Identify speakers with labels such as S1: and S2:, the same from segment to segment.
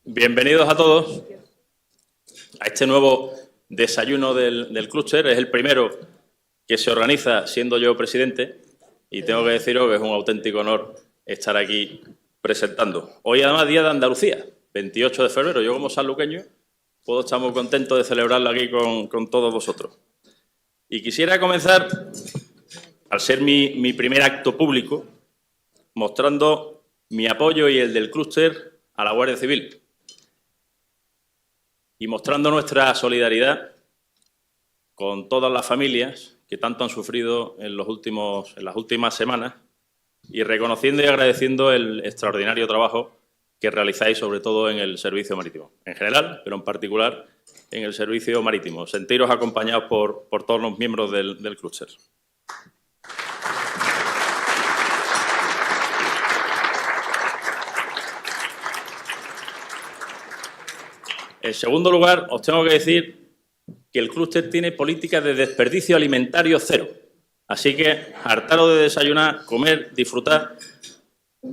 S1: Bienvenidos a todos a este nuevo desayuno del clúster. Es el primero que se organiza siendo yo presidente y tengo que deciros que es un auténtico honor estar aquí presentando. Hoy además Día de Andalucía, 28 de febrero. Yo como sanluqueño puedo estar muy contento de celebrarlo aquí con todos vosotros. Y quisiera comenzar, al ser mi primer acto público, mostrando mi apoyo y el del clúster a la Guardia Civil y mostrando nuestra solidaridad con todas las familias que tanto han sufrido en las últimas semanas y reconociendo y agradeciendo el extraordinario trabajo que realizáis, sobre todo en el servicio marítimo, en general, pero en particular en el servicio marítimo. Sentiros acompañados por todos los miembros del clúster. En segundo lugar, os tengo que decir que el clúster tiene políticas de desperdicio alimentario cero. Así que hartaros de desayunar, comer, disfrutar,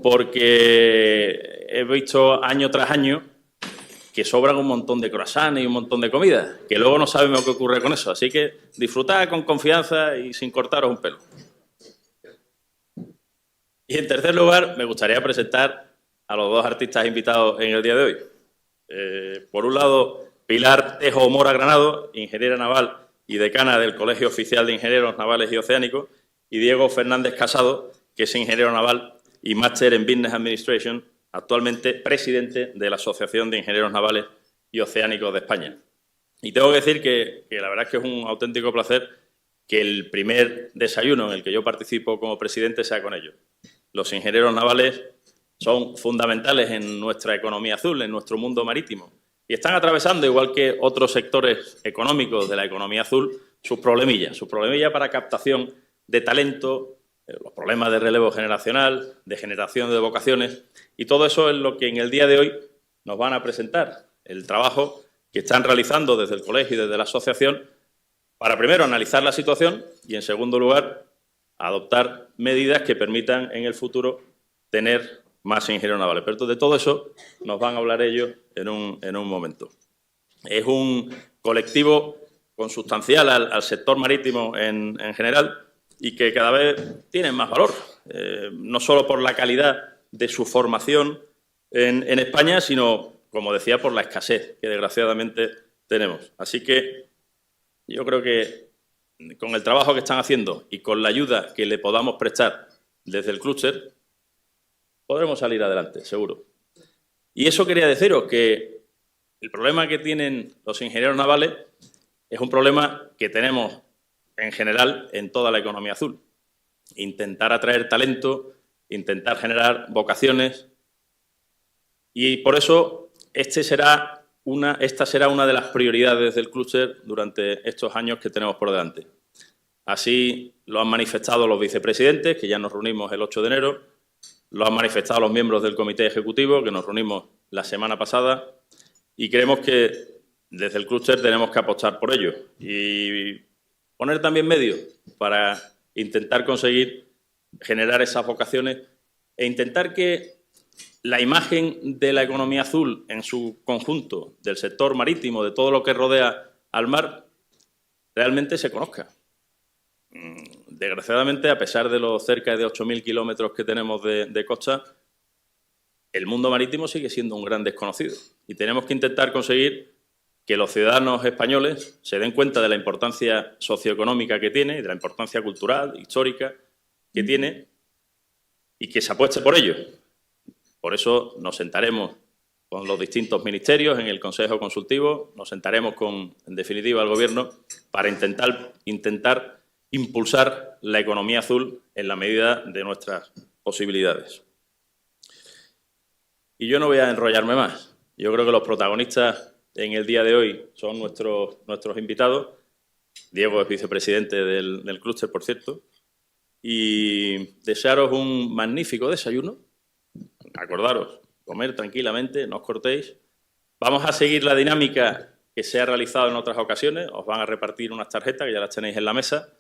S1: porque he visto año tras año que sobran un montón de croissants y un montón de comida, que luego no sabemos qué ocurre con eso. Así que disfrutad con confianza y sin cortaros un pelo. Y en tercer lugar, me gustaría presentar a los dos artistas invitados en el día de hoy. Por un lado, Pilar Tejo Mora Granado, ingeniera naval y decana del Colegio Oficial de Ingenieros Navales y Oceánicos, y Diego Fernández Casado, que es ingeniero naval y máster en Business Administration, actualmente presidente de la Asociación de Ingenieros Navales y Oceánicos de España. Y tengo que decir que la verdad es que es un auténtico placer que el primer desayuno en el que yo participo como presidente sea con ellos. Los ingenieros navales son fundamentales en nuestra economía azul, en nuestro mundo marítimo, y están atravesando, igual que otros sectores económicos de la economía azul, sus problemillas para captación de talento, los problemas de relevo generacional, de generación de vocaciones, y todo eso es lo que en el día de hoy nos van a presentar, el trabajo que están realizando desde el colegio y desde la asociación para, primero, analizar la situación y, en segundo lugar, adoptar medidas que permitan en el futuro tener más ingenieros navales. Pero de todo eso nos van a hablar ellos en un momento. Es un colectivo consustancial al sector marítimo en general y que cada vez tienen más valor, no solo por la calidad de su formación en España, sino, como decía, por la escasez que desgraciadamente tenemos. Así que yo creo que con el trabajo que están haciendo y con la ayuda que le podamos prestar desde el clúster, podremos salir adelante, seguro. Y eso quería deciros, que el problema que tienen los ingenieros navales es un problema que tenemos en general en toda la economía azul. Intentar atraer talento, intentar generar vocaciones, y por eso esta será una de las prioridades del clúster durante estos años que tenemos por delante. Así lo han manifestado los vicepresidentes, que ya nos reunimos el 8 de enero, lo han manifestado los miembros del Comité Ejecutivo, que nos reunimos la semana pasada, y creemos que desde el clúster tenemos que apostar por ello y poner también medios para intentar conseguir generar esas vocaciones e intentar que la imagen de la economía azul en su conjunto, del sector marítimo, de todo lo que rodea al mar, realmente se conozca. Desgraciadamente, a pesar de los cerca de 8.000 kilómetros que tenemos de costa, el mundo marítimo sigue siendo un gran desconocido y tenemos que intentar conseguir que los ciudadanos españoles se den cuenta de la importancia socioeconómica que tiene y de la importancia cultural, histórica que tiene, y que se apueste por ello. Por eso nos sentaremos con los distintos ministerios en el Consejo Consultivo, nos sentaremos con, en definitiva, el Gobierno para intentar impulsar la economía azul en la medida de nuestras posibilidades. Y yo no voy a enrollarme más. Yo creo que los protagonistas en el día de hoy son nuestros invitados. Diego es vicepresidente del clúster, por cierto. Y desearos un magnífico desayuno. Acordaros, comer tranquilamente, no os cortéis. Vamos a seguir la dinámica que se ha realizado en otras ocasiones. Os van a repartir unas tarjetas que ya las tenéis en la mesa.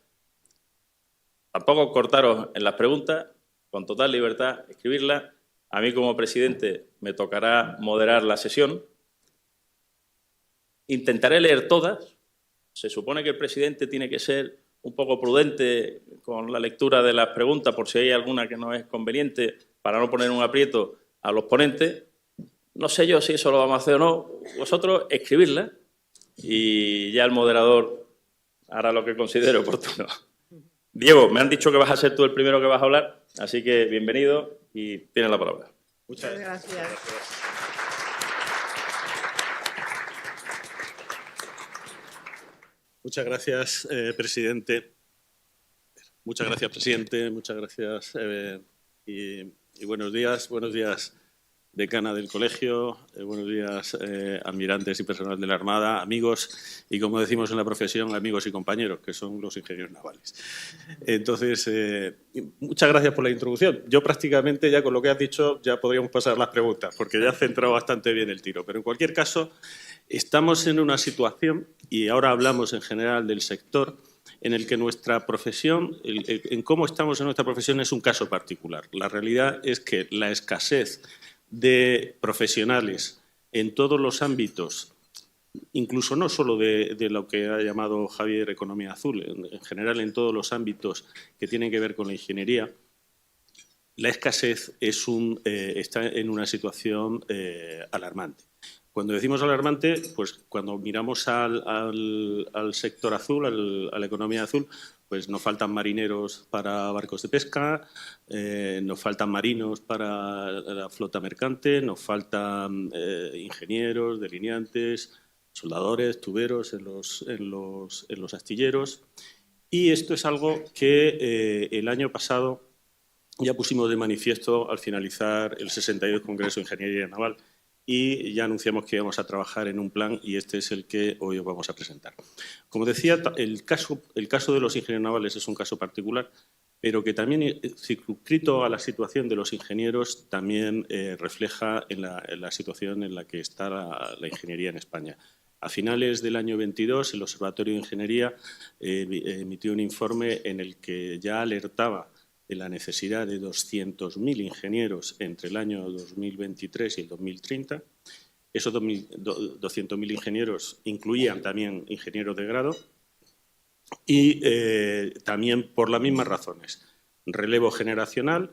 S1: Tampoco cortaros en las preguntas, con total libertad, escribirlas. A mí, como presidente, me tocará moderar la sesión. Intentaré leer todas. Se supone que el presidente tiene que ser un poco prudente con la lectura de las preguntas, por si hay alguna que no es conveniente, para no poner un aprieto a los ponentes. No sé yo si eso lo vamos a hacer o no. Vosotros escribirlas y ya el moderador hará lo que considere oportuno. Diego, me han dicho que vas a ser tú el primero que vas a hablar, así que bienvenido y tienes la palabra.
S2: Muchas gracias.
S3: Muchas gracias, presidente. Muchas gracias, presidente. Muchas gracias y buenos días. Buenos días, decana del colegio. Buenos días, almirantes y personal de la Armada, amigos y, como decimos en la profesión, amigos y compañeros, que son los ingenieros navales. Entonces, muchas gracias por la introducción. Yo prácticamente ya con lo que has dicho ya podríamos pasar las preguntas, porque ya has centrado bastante bien el tiro. Pero en cualquier caso, estamos en una situación, y ahora hablamos en general del sector, en el que nuestra profesión, en cómo estamos en nuestra profesión, es un caso particular. La realidad es que la escasez de profesionales en todos los ámbitos, incluso no solo de lo que ha llamado Javier economía azul, en general en todos los ámbitos que tienen que ver con la ingeniería, la escasez está en una situación alarmante. Cuando decimos alarmante, pues cuando miramos al sector azul, a la economía azul, pues nos faltan marineros para barcos de pesca, nos faltan marinos para la flota mercante, nos faltan ingenieros, delineantes, soldadores, tuberos en los astilleros. Y esto es algo que el año pasado ya pusimos de manifiesto al finalizar el 62 Congreso de Ingeniería Naval, y ya anunciamos que íbamos a trabajar en un plan, y este es el que hoy os vamos a presentar. Como decía, el caso de los ingenieros navales es un caso particular, pero que también, circunscrito a la situación de los ingenieros, también refleja en la situación en la que está la ingeniería en España. A finales del año 22, el Observatorio de Ingeniería emitió un informe en el que ya alertaba de la necesidad de 200.000 ingenieros entre el año 2023 y el 2030. Esos 200.000 ingenieros incluían también ingenieros de grado y también por las mismas razones. Relevo generacional,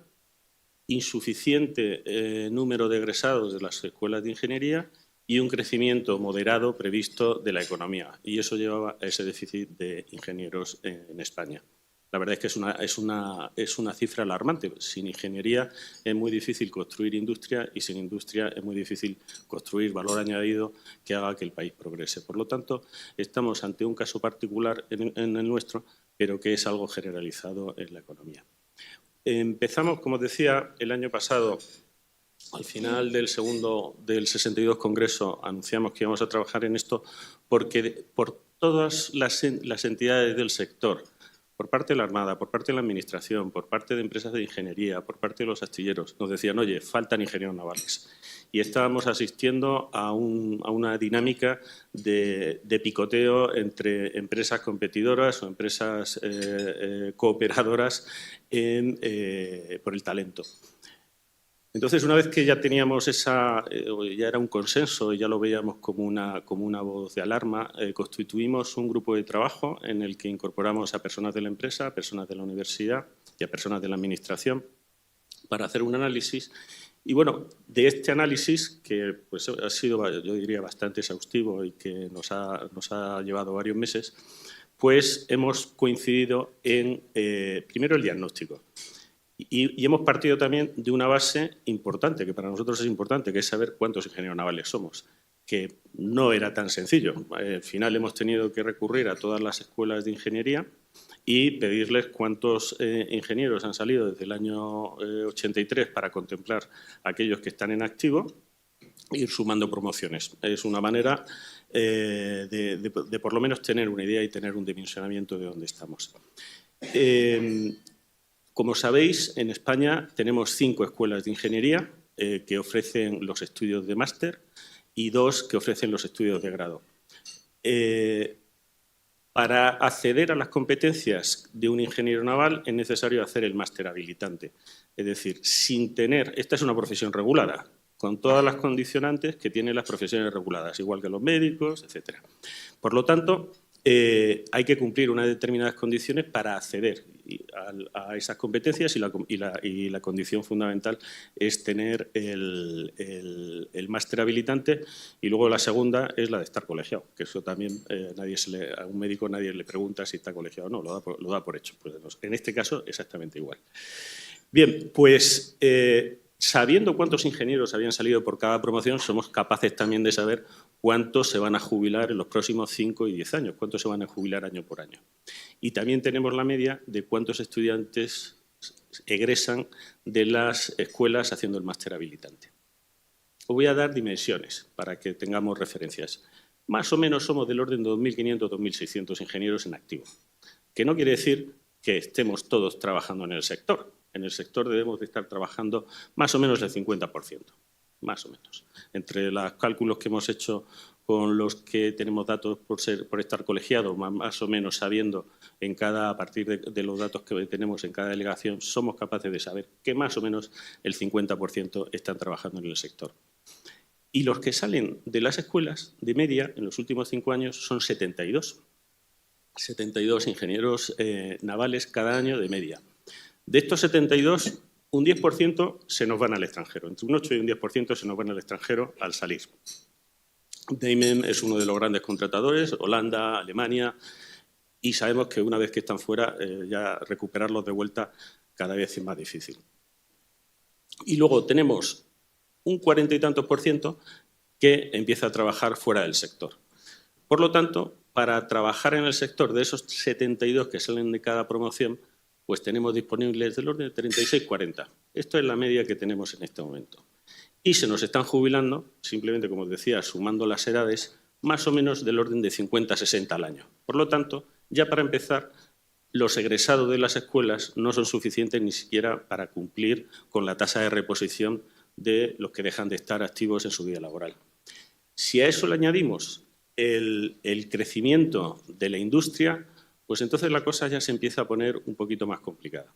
S3: insuficiente número de egresados de las escuelas de ingeniería y un crecimiento moderado previsto de la economía. Y eso llevaba a ese déficit de ingenieros en España. La verdad es que es una cifra alarmante. Sin ingeniería es muy difícil construir industria, y sin industria es muy difícil construir valor añadido que haga que el país progrese. Por lo tanto, estamos ante un caso particular en el nuestro, pero que es algo generalizado en la economía. Empezamos, como decía, el año pasado. Al final del 62 Congreso anunciamos que íbamos a trabajar en esto porque por todas las entidades del sector, por parte de la Armada, por parte de la Administración, por parte de empresas de ingeniería, por parte de los astilleros, nos decían, oye, faltan ingenieros navales. Y estábamos asistiendo a una dinámica de picoteo entre empresas competidoras o empresas cooperadoras por el talento. Entonces, una vez que ya teníamos ya era un consenso y ya lo veíamos como una voz de alarma, constituimos un grupo de trabajo en el que incorporamos a personas de la empresa, a personas de la universidad y a personas de la administración para hacer un análisis. Y bueno, de este análisis, que pues ha sido, yo diría, bastante exhaustivo y que nos ha llevado varios meses, pues hemos coincidido en, primero, el diagnóstico. Y hemos partido también de una base importante, que para nosotros es importante, que es saber cuántos ingenieros navales somos, que no era tan sencillo. Al final hemos tenido que recurrir a todas las escuelas de ingeniería y pedirles cuántos ingenieros han salido desde el año 83 para contemplar a aquellos que están en activo e ir sumando promociones. Es una manera de por lo menos tener una idea y tener un dimensionamiento de dónde estamos. Como sabéis, en España tenemos 5 escuelas de ingeniería que ofrecen los estudios de máster y 2 que ofrecen los estudios de grado. Para acceder a las competencias de un ingeniero naval es necesario hacer el máster habilitante. Es decir, sin tener... Esta es una profesión regulada, con todas las condicionantes que tienen las profesiones reguladas, igual que los médicos, etc. Por lo tanto, hay que cumplir unas determinadas condiciones para acceder a esas competencias y la condición fundamental es tener el máster habilitante y luego la segunda es la de estar colegiado, que eso también a un médico nadie le pregunta si está colegiado o no, lo da por hecho. Pues en este caso exactamente igual. Bien, pues sabiendo cuántos ingenieros habían salido por cada promoción, somos capaces también de saber cuántos se van a jubilar en los próximos 5 y 10 años, cuántos se van a jubilar año por año. Y también tenemos la media de cuántos estudiantes egresan de las escuelas haciendo el máster habilitante. Os voy a dar dimensiones para que tengamos referencias. Más o menos somos del orden de 2.500 o 2.600 ingenieros en activo, que no quiere decir que estemos todos trabajando en el sector. En el sector debemos de estar trabajando más o menos el 50%, más o menos. Entre los cálculos que hemos hecho con los que tenemos datos por estar colegiados, más o menos sabiendo a partir de los datos que tenemos en cada delegación, somos capaces de saber que más o menos el 50% están trabajando en el sector. Y los que salen de las escuelas, de media, en los últimos 5 años, son 72. 72 ingenieros navales cada año de media. De estos 72, un 10% se nos van al extranjero. Entre un 8 y un 10% se nos van al extranjero al salir. Damen es uno de los grandes contratadores, Holanda, Alemania, y sabemos que una vez que están fuera, ya recuperarlos de vuelta cada vez es más difícil. Y luego tenemos un 40 y tantos % que empieza a trabajar fuera del sector. Por lo tanto, para trabajar en el sector de esos 72 que salen de cada promoción, pues tenemos disponibles del orden de 36-40. Esto es la media que tenemos en este momento. Y se nos están jubilando, simplemente, como os decía, sumando las edades, más o menos del orden de 50-60 al año. Por lo tanto, ya para empezar, los egresados de las escuelas no son suficientes ni siquiera para cumplir con la tasa de reposición de los que dejan de estar activos en su vida laboral. Si a eso le añadimos el crecimiento de la industria, pues entonces la cosa ya se empieza a poner un poquito más complicada.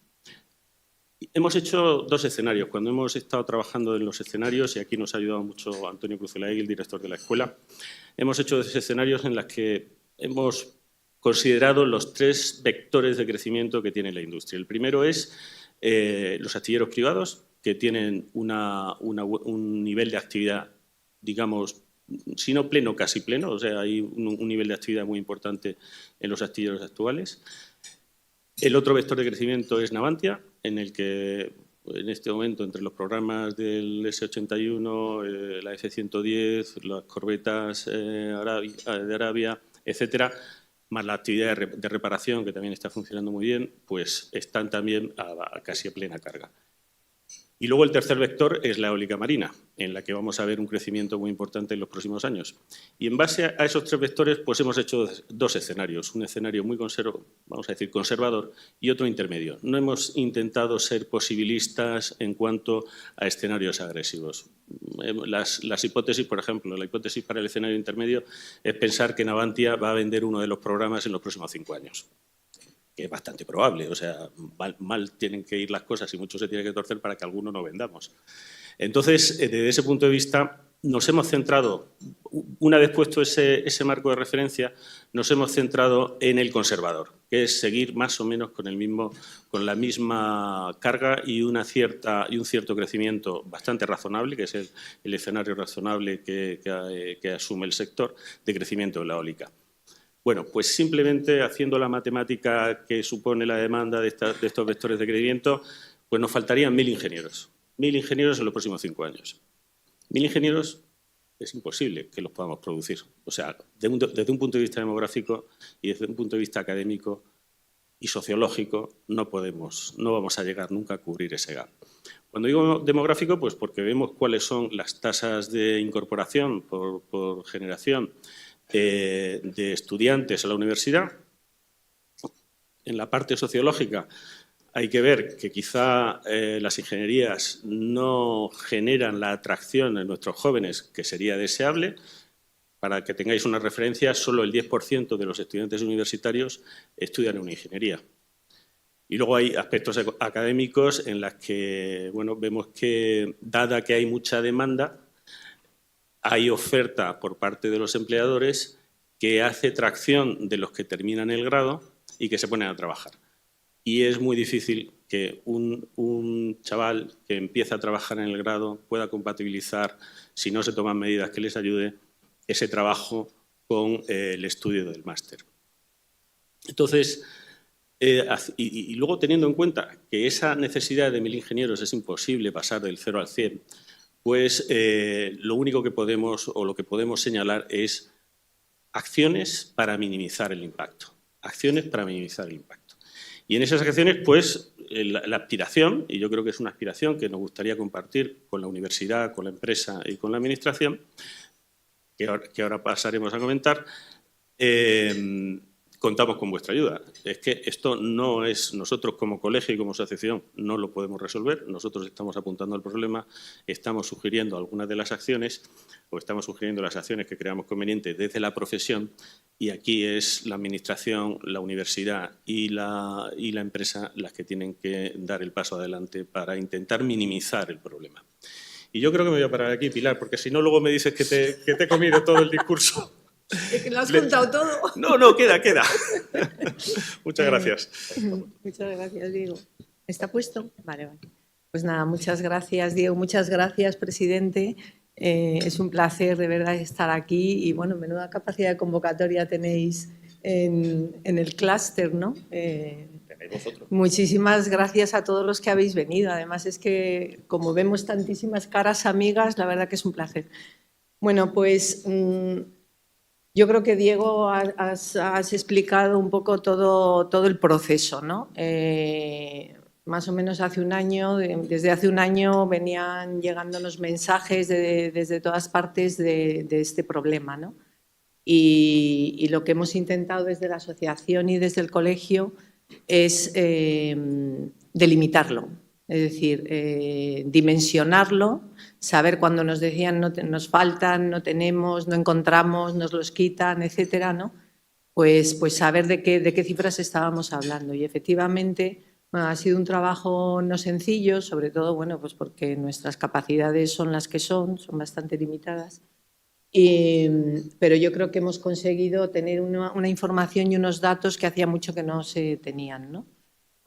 S3: Hemos hecho 2 escenarios. Cuando hemos estado trabajando en los escenarios, y aquí nos ha ayudado mucho Antonio Cruzelaegui, el director de la escuela, hemos hecho 2 escenarios en los que hemos considerado los 3 vectores de crecimiento que tiene la industria. El primero es los astilleros privados, que tienen un nivel de actividad, digamos, si no pleno, casi pleno, o sea, hay un nivel de actividad muy importante en los astilleros actuales. El otro vector de crecimiento es Navantia, en el que en este momento, entre los programas del S-81, la F-110, las corbetas de Arabia, etcétera, más la actividad de reparación, que también está funcionando muy bien, pues están también casi a plena carga. Y luego el tercer vector es la eólica marina, en la que vamos a ver un crecimiento muy importante en los próximos años. Y en base a esos 3 vectores, pues hemos hecho 2 escenarios. Un escenario muy conservador y otro intermedio. No hemos intentado ser posibilistas en cuanto a escenarios agresivos. Las hipótesis, por ejemplo, la hipótesis para el escenario intermedio es pensar que Navantia va a vender uno de los programas en los próximos 5 años. Que es bastante probable, o sea, mal tienen que ir las cosas y mucho se tiene que torcer para que alguno no vendamos. Entonces, desde ese punto de vista, nos hemos centrado, una vez puesto ese marco de referencia, nos hemos centrado en el conservador, que es seguir más o menos con la misma carga y un cierto crecimiento bastante razonable, que es el escenario razonable que asume el sector de crecimiento de la eólica. Bueno, pues simplemente haciendo la matemática que supone la demanda de estos vectores de crecimiento, pues nos faltarían 1.000 ingenieros. 1.000 ingenieros en los próximos 5 años. 1.000 ingenieros es imposible que los podamos producir. O sea, desde un punto de vista demográfico y desde un punto de vista académico y sociológico, no vamos a llegar nunca a cubrir ese gap. Cuando digo demográfico, pues porque vemos cuáles son las tasas de incorporación por generación de estudiantes a la universidad. En la parte sociológica hay que ver que quizá las ingenierías no generan la atracción en nuestros jóvenes que sería deseable. Para que tengáis una referencia, solo el 10% de los estudiantes universitarios estudian una ingeniería. Y luego hay aspectos académicos en los que bueno, vemos que, dada que hay mucha demanda, hay oferta por parte de los empleadores que hace tracción de los que terminan el grado y que se ponen a trabajar. Y es muy difícil que un chaval que empieza a trabajar en el grado pueda compatibilizar, si no se toman medidas que les ayude, ese trabajo con el estudio del máster. Entonces, y luego teniendo en cuenta que esa necesidad de 1000 ingenieros es imposible pasar del 0 al 100, pues lo único que podemos o lo que podemos señalar es acciones para minimizar el impacto. Acciones para minimizar el impacto. Y en esas acciones, pues, la aspiración, y yo creo que es una aspiración que nos gustaría compartir con la universidad, con la empresa y con la administración, que ahora pasaremos a comentar, contamos con vuestra ayuda. Es que esto no es, nosotros como colegio y como asociación no lo podemos resolver, nosotros estamos apuntando al problema, estamos sugiriendo algunas de las acciones o estamos sugiriendo las acciones que creamos convenientes desde la profesión y aquí es la administración, la universidad y la empresa las que tienen que dar el paso adelante para intentar minimizar el problema. Y yo creo que me voy a parar aquí, Pilar, porque si no luego me dices que te he comido todo el discurso.
S2: Es que lo has contado todo.
S3: No, queda. Muchas gracias.
S2: Muchas gracias, Diego. ¿Está puesto? Vale. Pues nada, muchas gracias, Diego. Muchas gracias, presidente. Es un placer, de verdad, estar aquí. Y, bueno, menuda capacidad de convocatoria tenéis en el clúster, ¿no? Muchísimas gracias a todos los que habéis venido. Además, es que, como vemos tantísimas caras amigas, la verdad que es un placer. Bueno, pues... yo creo que, Diego, has explicado un poco todo el proceso, ¿no? Más o menos hace un año, desde hace un año venían llegándonos mensajes desde todas partes de este problema, ¿no? Y lo que hemos intentado desde la asociación y desde el colegio es delimitarlo. Es decir, dimensionarlo, saber cuando nos decían nos faltan, no tenemos, no encontramos, nos los quitan, etcétera, ¿no? Pues saber de qué cifras estábamos hablando. Y efectivamente, bueno, ha sido un trabajo no sencillo, sobre todo, bueno, pues porque nuestras capacidades son las que son bastante limitadas. Pero yo creo que hemos conseguido tener una información y unos datos que hacía mucho que no se tenían, ¿no?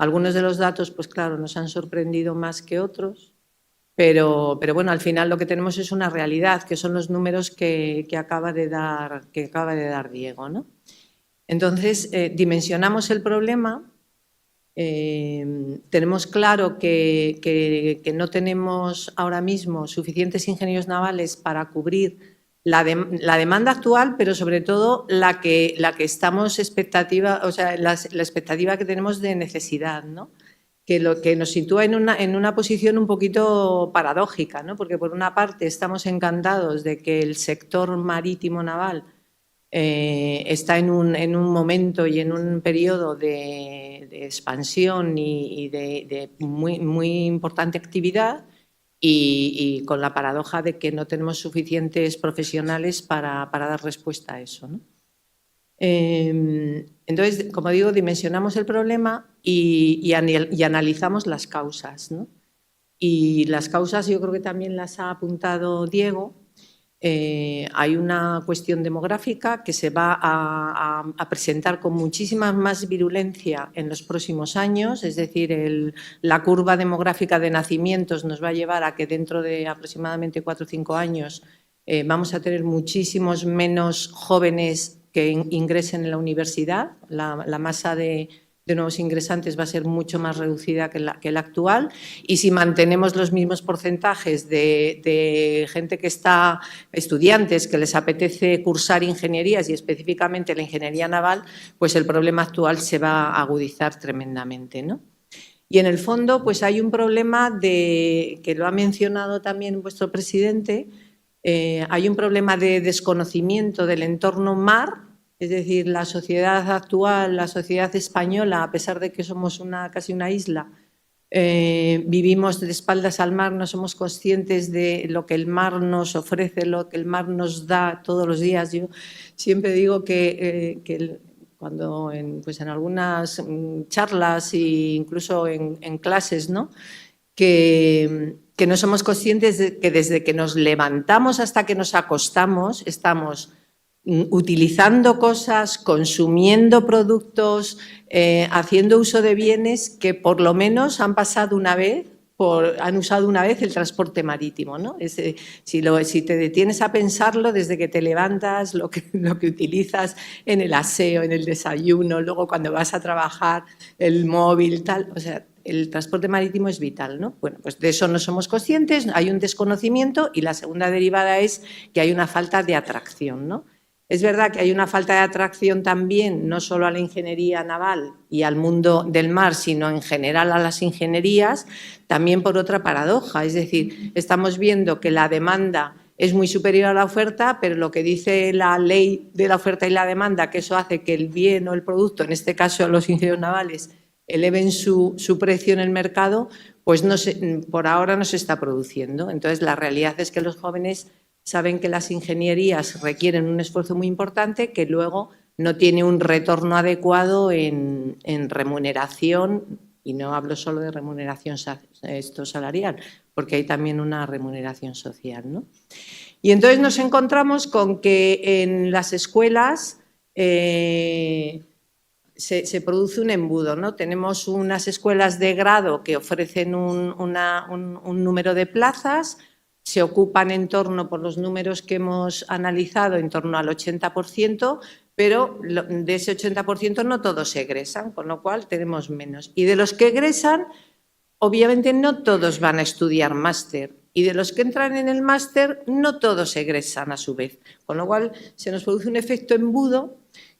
S2: Algunos de los datos, pues claro, nos han sorprendido más que otros, pero bueno, al final lo que tenemos es una realidad, que son los números que acaba de dar Diego, ¿no? Entonces, dimensionamos el problema, tenemos claro que no tenemos ahora mismo suficientes ingenieros navales para cubrir la demanda actual, pero sobre todo la que estamos expectativa, o sea, la expectativa que tenemos de necesidad, ¿no? Que lo que nos sitúa en una posición un poquito paradójica, ¿no? Porque por una parte estamos encantados de que el sector marítimo naval está en un momento y en un periodo de expansión y de muy importante actividad. Y con la paradoja de que no tenemos suficientes profesionales para dar respuesta a eso, ¿no? Entonces, como digo, dimensionamos el problema y analizamos las causas, ¿no? Y las causas yo creo que también las ha apuntado Diego. Hay una cuestión demográfica que se va a presentar con muchísima más virulencia en los próximos años, es decir, la curva demográfica de nacimientos nos va a llevar a que dentro de aproximadamente 4 o 5 años vamos a tener muchísimos menos jóvenes que ingresen en la universidad, la masa de nuevos ingresantes va a ser mucho más reducida que la actual y si mantenemos los mismos porcentajes de gente que está, estudiantes que les apetece cursar ingenierías y específicamente la ingeniería naval, pues el problema actual se va a agudizar tremendamente, ¿no? Y en el fondo pues hay un problema que lo ha mencionado también vuestro presidente, hay un problema de desconocimiento del entorno mar. Es decir, la sociedad actual, la sociedad española, a pesar de que somos casi una isla, vivimos de espaldas al mar, no somos conscientes de lo que el mar nos ofrece, lo que el mar nos da todos los días. Yo siempre digo que cuando pues en algunas charlas e incluso en clases, ¿no? que no somos conscientes de que desde que nos levantamos hasta que nos acostamos estamos utilizando cosas, consumiendo productos, haciendo uso de bienes que por lo menos han pasado una vez, han usado una vez el transporte marítimo, ¿no? Si te detienes a pensarlo, desde que te levantas, lo que utilizas en el aseo, en el desayuno, luego cuando vas a trabajar, el móvil, tal, o sea, el transporte marítimo es vital, ¿no? Bueno, pues de eso no somos conscientes, hay un desconocimiento y la segunda derivada es que hay una falta de atracción, ¿no? Es verdad que hay una falta de atracción también, no solo a la ingeniería naval y al mundo del mar, sino en general a las ingenierías, también por otra paradoja. Es decir, estamos viendo que la demanda es muy superior a la oferta, pero lo que dice la ley de la oferta y la demanda, que eso hace que el bien o el producto, en este caso los ingenieros navales, eleven su precio en el mercado, pues por ahora no se está produciendo. Entonces, la realidad es que los jóvenes saben que las ingenierías requieren un esfuerzo muy importante que luego no tiene un retorno adecuado en remuneración, y no hablo solo de remuneración salarial, porque hay también una remuneración social, ¿no? Y entonces nos encontramos con que en las escuelas se produce un embudo, ¿no? Tenemos unas escuelas de grado que ofrecen un número de plazas, se ocupan en torno, por los números que hemos analizado, en torno al 80%, pero de ese 80% no todos egresan, con lo cual tenemos menos. Y de los que egresan, obviamente no todos van a estudiar máster, y de los que entran en el máster, no todos egresan a su vez, con lo cual se nos produce un efecto embudo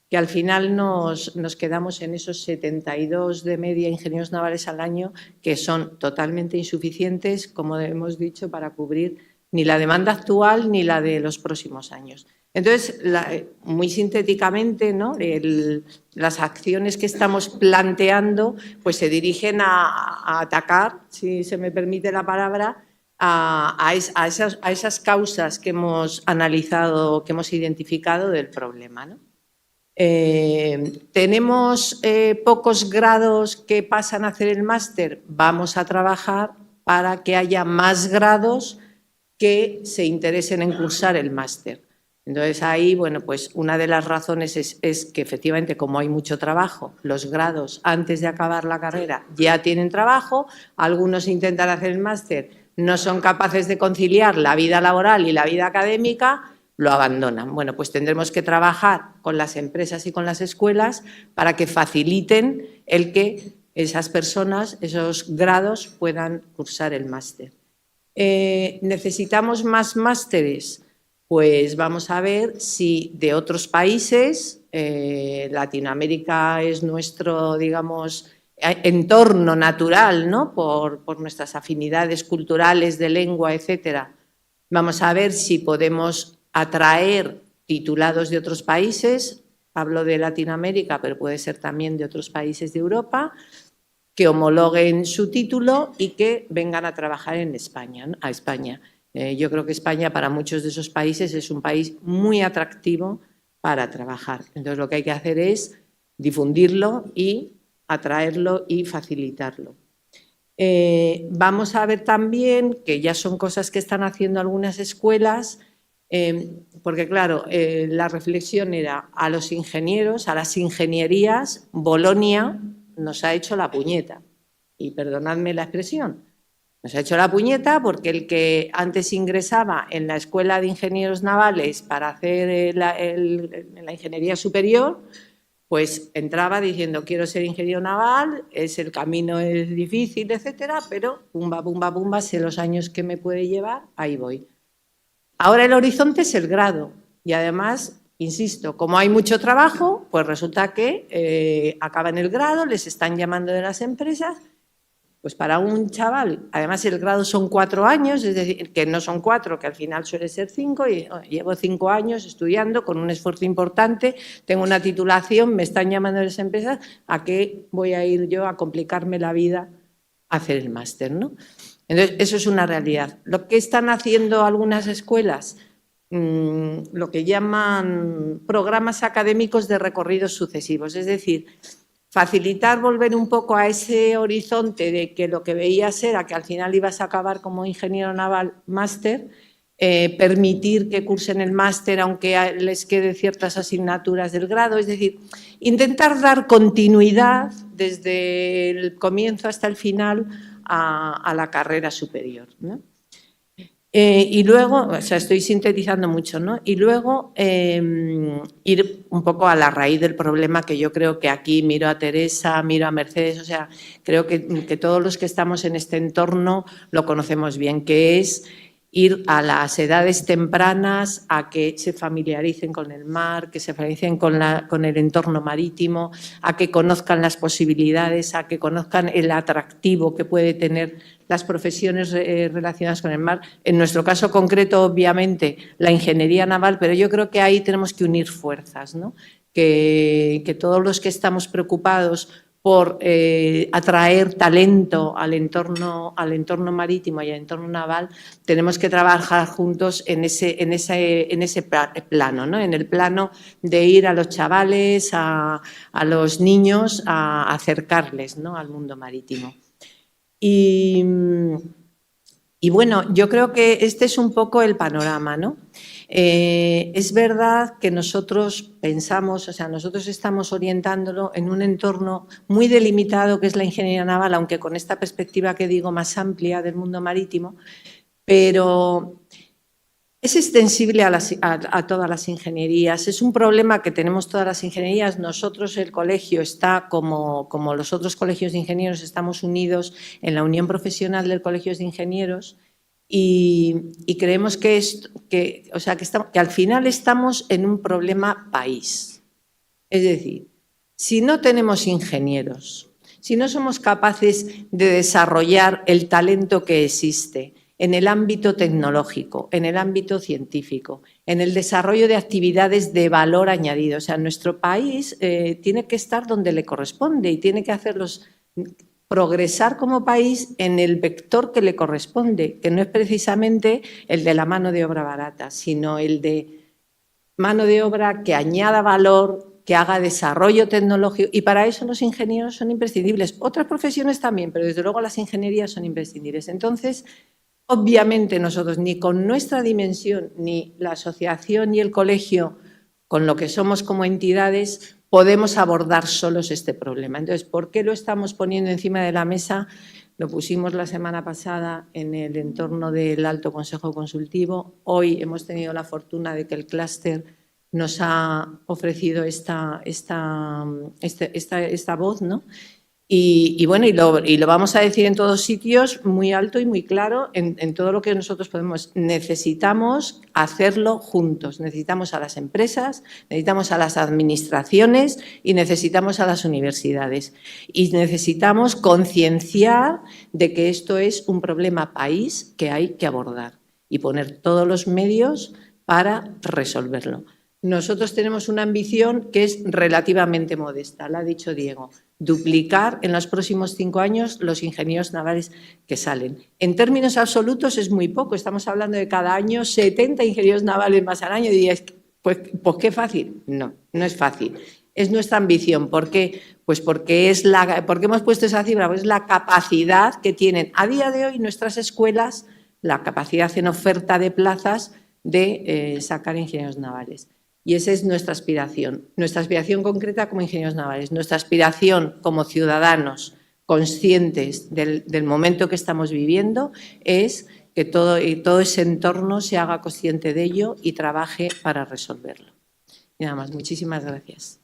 S2: que al final nos quedamos en esos 72 de media ingenieros navales al año, que son totalmente insuficientes, como hemos dicho, para cubrir ni la demanda actual ni la de los próximos años. Entonces, muy sintéticamente, ¿no? Las acciones que estamos planteando pues se dirigen a atacar, si se me permite la palabra, a esas causas que hemos analizado, que hemos identificado del problema, ¿no? ¿Tenemos pocos grados que pasan a hacer el máster? Vamos a trabajar para que haya más grados que se interesen en cursar el máster. Entonces, ahí, bueno, pues una de las razones es que efectivamente, como hay mucho trabajo, los grados antes de acabar la carrera ya tienen trabajo, algunos intentan hacer el máster, no son capaces de conciliar la vida laboral y la vida académica, lo abandonan. Bueno, pues tendremos que trabajar con las empresas y con las escuelas para que faciliten el que esas personas, esos grados, puedan cursar el máster. ¿Necesitamos más másteres? Pues vamos a ver si de otros países, Latinoamérica es nuestro, digamos, entorno natural, ¿no? Por nuestras afinidades culturales, de lengua, etcétera. Vamos a ver si podemos atraer titulados de otros países, hablo de Latinoamérica, pero puede ser también de otros países de Europa, que homologuen su título y que vengan a trabajar en España, ¿no? A España. Yo creo que España para muchos de esos países es un país muy atractivo para trabajar. Entonces, lo que hay que hacer es difundirlo y atraerlo y facilitarlo. Vamos a ver también, que ya son cosas que están haciendo algunas escuelas, porque claro, la reflexión era a los ingenieros, a las ingenierías, Bolonia nos ha hecho la puñeta, y perdonadme la expresión, nos ha hecho la puñeta porque el que antes ingresaba en la Escuela de Ingenieros Navales para hacer la ingeniería superior, pues entraba diciendo quiero ser ingeniero naval, el camino es difícil, etcétera, pero pumba, pumba, pumba, sé los años que me puede llevar, ahí voy. Ahora el horizonte es el grado y además, insisto, como hay mucho trabajo, pues resulta que acaban el grado, les están llamando de las empresas, pues para un chaval, además el grado son 4 años, es decir, que no son 4, que al final suele ser 5, y llevo 5 años estudiando con un esfuerzo importante, tengo una titulación, me están llamando de las empresas, ¿a qué voy a ir yo a complicarme la vida hacer el máster, ¿no? Entonces, eso es una realidad. Lo que están haciendo algunas escuelas, lo que llaman programas académicos de recorridos sucesivos, es decir, facilitar volver un poco a ese horizonte de que lo que veías era que al final ibas a acabar como ingeniero naval máster, permitir que cursen el máster aunque les queden ciertas asignaturas del grado, es decir, intentar dar continuidad desde el comienzo hasta el final a la carrera superior, ¿no? Y luego, o sea, estoy sintetizando mucho, ¿no? Y luego ir un poco a la raíz del problema, que yo creo que aquí miro a Teresa, miro a Mercedes, o sea, creo que todos los que estamos en este entorno lo conocemos bien, que es ir a las edades tempranas a que se familiaricen con el mar, que se familiaricen con el entorno marítimo, a que conozcan las posibilidades, a que conozcan el atractivo que puede tener las profesiones relacionadas con el mar. En nuestro caso concreto, obviamente, la ingeniería naval, pero yo creo que ahí tenemos que unir fuerzas, ¿no? Que todos los que estamos preocupados por atraer talento al entorno marítimo y al entorno naval, tenemos que trabajar juntos en ese plano, ¿no? En el plano de ir a los chavales, a los niños, a acercarles, ¿no?, al mundo marítimo. Y bueno, yo creo que este es un poco el panorama, ¿no? Es verdad que nosotros pensamos, o sea, nosotros estamos orientándolo en un entorno muy delimitado que es la ingeniería naval, aunque con esta perspectiva que digo más amplia del mundo marítimo, pero es extensible a todas las ingenierías. Es un problema que tenemos todas las ingenierías. Nosotros, el colegio, está como los otros colegios de ingenieros, estamos unidos en la Unión Profesional de Colegios de Ingenieros y creemos que al final estamos en un problema país. Es decir, si no tenemos ingenieros, si no somos capaces de desarrollar el talento que existe en el ámbito tecnológico, en el ámbito científico, en el desarrollo de actividades de valor añadido. O sea, nuestro país tiene que estar donde le corresponde y tiene que hacerlos progresar como país en el vector que le corresponde, que no es precisamente el de la mano de obra barata, sino el de mano de obra que añada valor, que haga desarrollo tecnológico, y para eso los ingenieros son imprescindibles. Otras profesiones también, pero desde luego las ingenierías son imprescindibles. Entonces, obviamente nosotros, ni con nuestra dimensión, ni la asociación y el colegio, con lo que somos como entidades, podemos abordar solos este problema. Entonces, ¿por qué lo estamos poniendo encima de la mesa? Lo pusimos la semana pasada en el entorno del Alto Consejo Consultivo. Hoy hemos tenido la fortuna de que el clúster nos ha ofrecido esta voz, ¿no? Y bueno, y lo vamos a decir en todos sitios, muy alto y muy claro, en todo lo que nosotros podemos. Necesitamos hacerlo juntos. Necesitamos a las empresas, necesitamos a las administraciones y necesitamos a las universidades. Y necesitamos concienciar de que esto es un problema país que hay que abordar y poner todos los medios para resolverlo. Nosotros tenemos una ambición que es relativamente modesta, la ha dicho Diego, duplicar en los próximos 5 años los ingenieros navales que salen. En términos absolutos es muy poco, estamos hablando de cada año 70 ingenieros navales más al año. Y diríais, pues qué fácil. No, no es fácil. Es nuestra ambición. ¿Por qué? Pues porque hemos puesto esa cifra, pues es la capacidad que tienen a día de hoy nuestras escuelas, la capacidad en oferta de plazas de sacar ingenieros navales. Y esa es nuestra aspiración concreta como ingenieros navales, nuestra aspiración como ciudadanos conscientes del momento que estamos viviendo es que todo ese entorno se haga consciente de ello y trabaje para resolverlo. Y nada más, muchísimas gracias.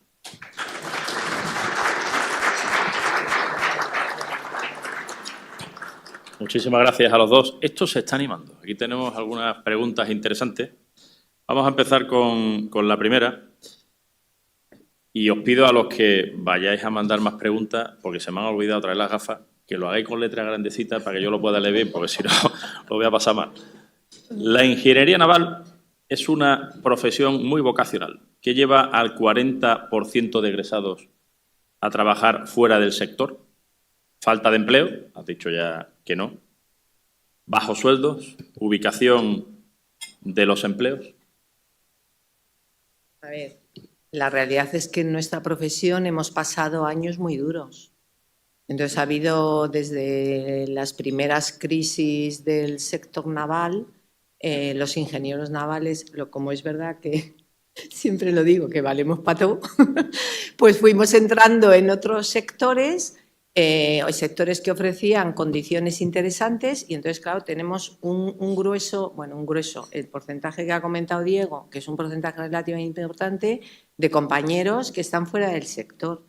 S1: Muchísimas gracias a los dos. Esto se está animando. Aquí tenemos algunas preguntas interesantes. Vamos a empezar con la primera y os pido a los que vayáis a mandar más preguntas, porque se me han olvidado traer las gafas, que lo hagáis con letra grandecita para que yo lo pueda leer bien, porque si no lo voy a pasar mal. La ingeniería naval es una profesión muy vocacional, que lleva al 40% de egresados a trabajar fuera del sector. falta de empleo, has dicho ya que no. Bajos sueldos, ubicación de los empleos.
S2: A ver, la realidad es que en nuestra profesión hemos pasado años muy duros. Entonces ha habido desde las primeras crisis del sector naval, los ingenieros navales, como es verdad que siempre lo digo, que valemos para todo, pues fuimos entrando en otros sectores, sectores que ofrecían condiciones interesantes y entonces, claro, tenemos un grueso, el porcentaje que ha comentado Diego, que es un porcentaje relativamente importante, de compañeros que están fuera del sector.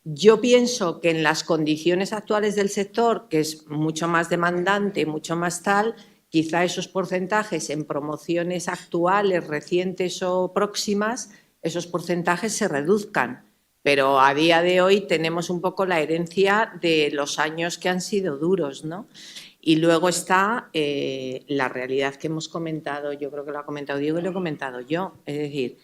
S2: Yo pienso que en las condiciones actuales del sector, que es mucho más demandante, mucho más tal, quizá esos porcentajes en promociones actuales, recientes o próximas, esos porcentajes se reduzcan. Pero a día de hoy tenemos un poco la herencia de los años que han sido duros, ¿no? Y luego está la realidad que hemos comentado, yo creo que lo ha comentado Diego y lo he comentado yo. Es decir,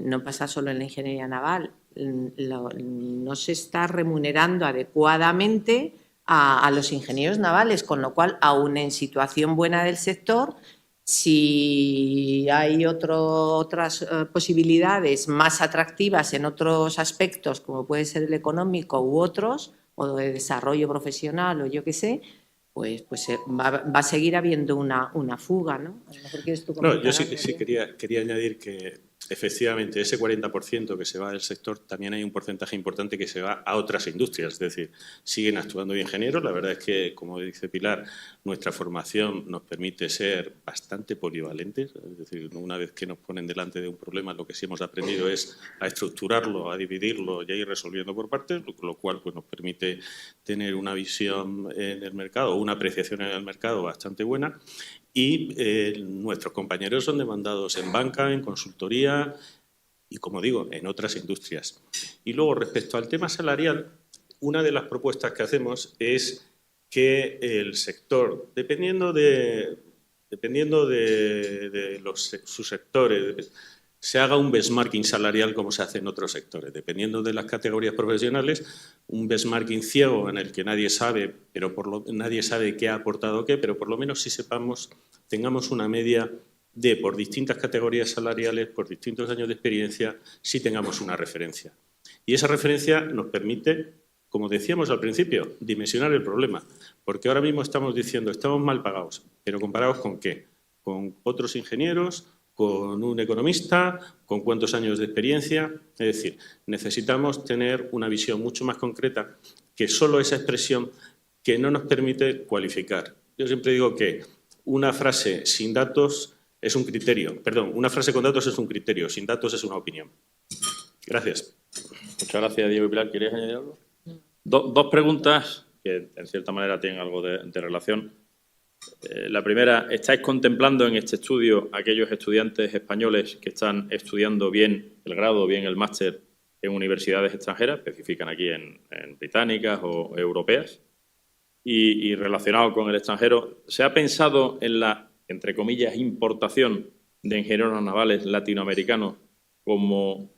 S2: no pasa solo en la ingeniería naval, no se está remunerando adecuadamente a los ingenieros navales, con lo cual, aún en situación buena del sector, si hay otras posibilidades más atractivas en otros aspectos, como puede ser el económico u otros, o de desarrollo profesional o yo qué sé, pues va a seguir habiendo una fuga, ¿no? A lo mejor quieres tú comentar.
S3: No, yo sí quería añadir que efectivamente ese 40% que se va del sector, también hay un porcentaje importante que se va a otras industrias, es decir, siguen actuando ingenieros. La verdad es que, como dice Pilar, nuestra formación nos permite ser bastante polivalentes, es decir, una vez que nos ponen delante de un problema, lo que sí hemos aprendido es a estructurarlo, a dividirlo y a ir resolviendo por partes, lo cual pues, nos permite tener una visión en el mercado, una apreciación en el mercado bastante buena. Y nuestros compañeros son demandados en banca, en consultoría y, como digo, en otras industrias. Y luego, respecto al tema salarial, una de las propuestas que hacemos es que el sector, dependiendo de los subsectores, se haga un benchmarking salarial como se hace en otros sectores. Dependiendo de las categorías profesionales, un benchmarking ciego en el que nadie sabe qué ha aportado qué, pero por lo menos sí tengamos una media de, por distintas categorías salariales, por distintos años de experiencia, sí tengamos una referencia. Y esa referencia nos permite, como decíamos al principio, dimensionar el problema. Porque ahora mismo estamos diciendo, estamos mal pagados, pero ¿comparados con qué? Con otros ingenieros, con un economista, con cuántos años de experiencia. Es decir, necesitamos tener una visión mucho más concreta que solo esa expresión que no nos permite cualificar. Yo siempre digo que una frase sin datos es un criterio. Perdón, una frase con datos es un criterio, sin datos es una opinión. Gracias.
S1: Muchas gracias, Diego y Pilar. ¿Queréis añadir algo? Dos preguntas que, en cierta manera, tienen algo de relación. La primera, ¿estáis contemplando en este estudio aquellos estudiantes españoles que están estudiando bien el grado o bien el máster en universidades extranjeras, especifican aquí en británicas o europeas? Y relacionado con el extranjero, ¿se ha pensado en la, entre comillas, importación de ingenieros navales latinoamericanos como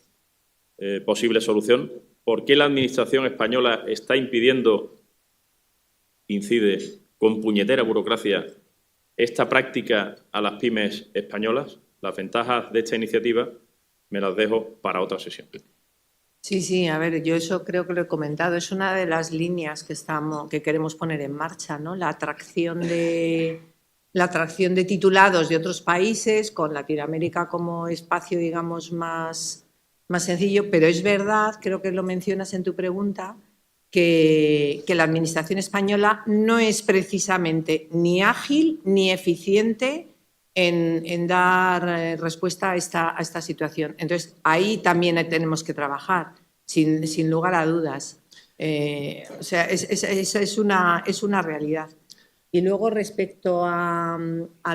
S1: posible solución? ¿Por qué la Administración española está impidiendo, incide con puñetera burocracia, esta práctica a las pymes españolas? Las ventajas de esta iniciativa me las dejo para otra sesión.
S2: Sí, a ver, yo eso creo que lo he comentado. Es una de las líneas que queremos poner en marcha, ¿no? La atracción de titulados de otros países, con Latinoamérica como espacio, digamos, más sencillo. Pero es verdad, creo que lo mencionas en tu pregunta, que la Administración española no es precisamente ni ágil ni eficiente en dar respuesta a esta situación. Entonces, ahí también tenemos que trabajar, sin lugar a dudas. O sea, esa es una realidad. Y luego, respecto a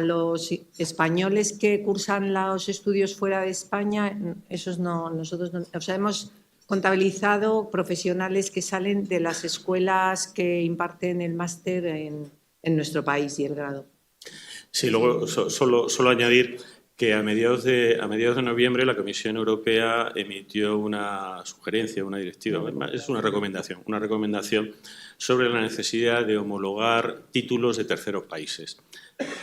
S2: los españoles que cursan los estudios fuera de España, esos no, nosotros no, o sea, hemos contabilizado profesionales que salen de las escuelas que imparten el máster en nuestro país y el grado.
S3: Sí, luego solo añadir que a mediados de noviembre la Comisión Europea emitió una sugerencia, una directiva, es una recomendación sobre la necesidad de homologar títulos de terceros países.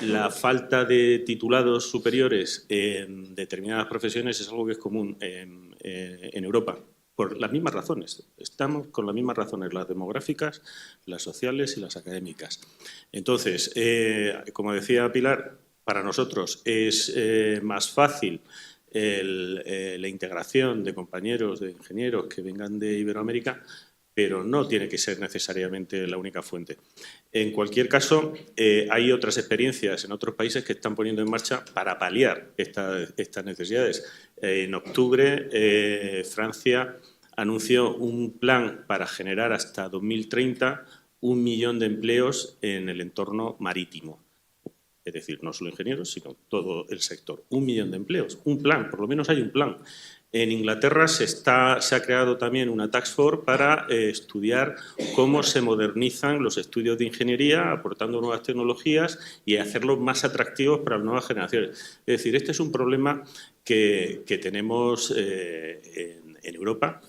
S3: La falta de titulados superiores en determinadas profesiones es algo que es común en Europa, por las mismas razones. Estamos con las mismas razones, las demográficas, las sociales y las académicas. Entonces, como decía Pilar, para nosotros es más fácil la integración de compañeros, de ingenieros que vengan de Iberoamérica, pero no tiene que ser necesariamente la única fuente. En cualquier caso, hay otras experiencias en otros países que están poniendo en marcha para paliar estas necesidades. En octubre, Francia anunció un plan para generar hasta 2030 1 millón de empleos en el entorno marítimo. Es decir, no solo ingenieros, sino todo el sector. 1 millón de empleos, un plan, por lo menos hay un plan. En Inglaterra se ha creado también una task force para estudiar cómo se modernizan los estudios de ingeniería, aportando nuevas tecnologías y hacerlos más atractivos para las nuevas generaciones. Es decir, este es un problema que tenemos en Europa.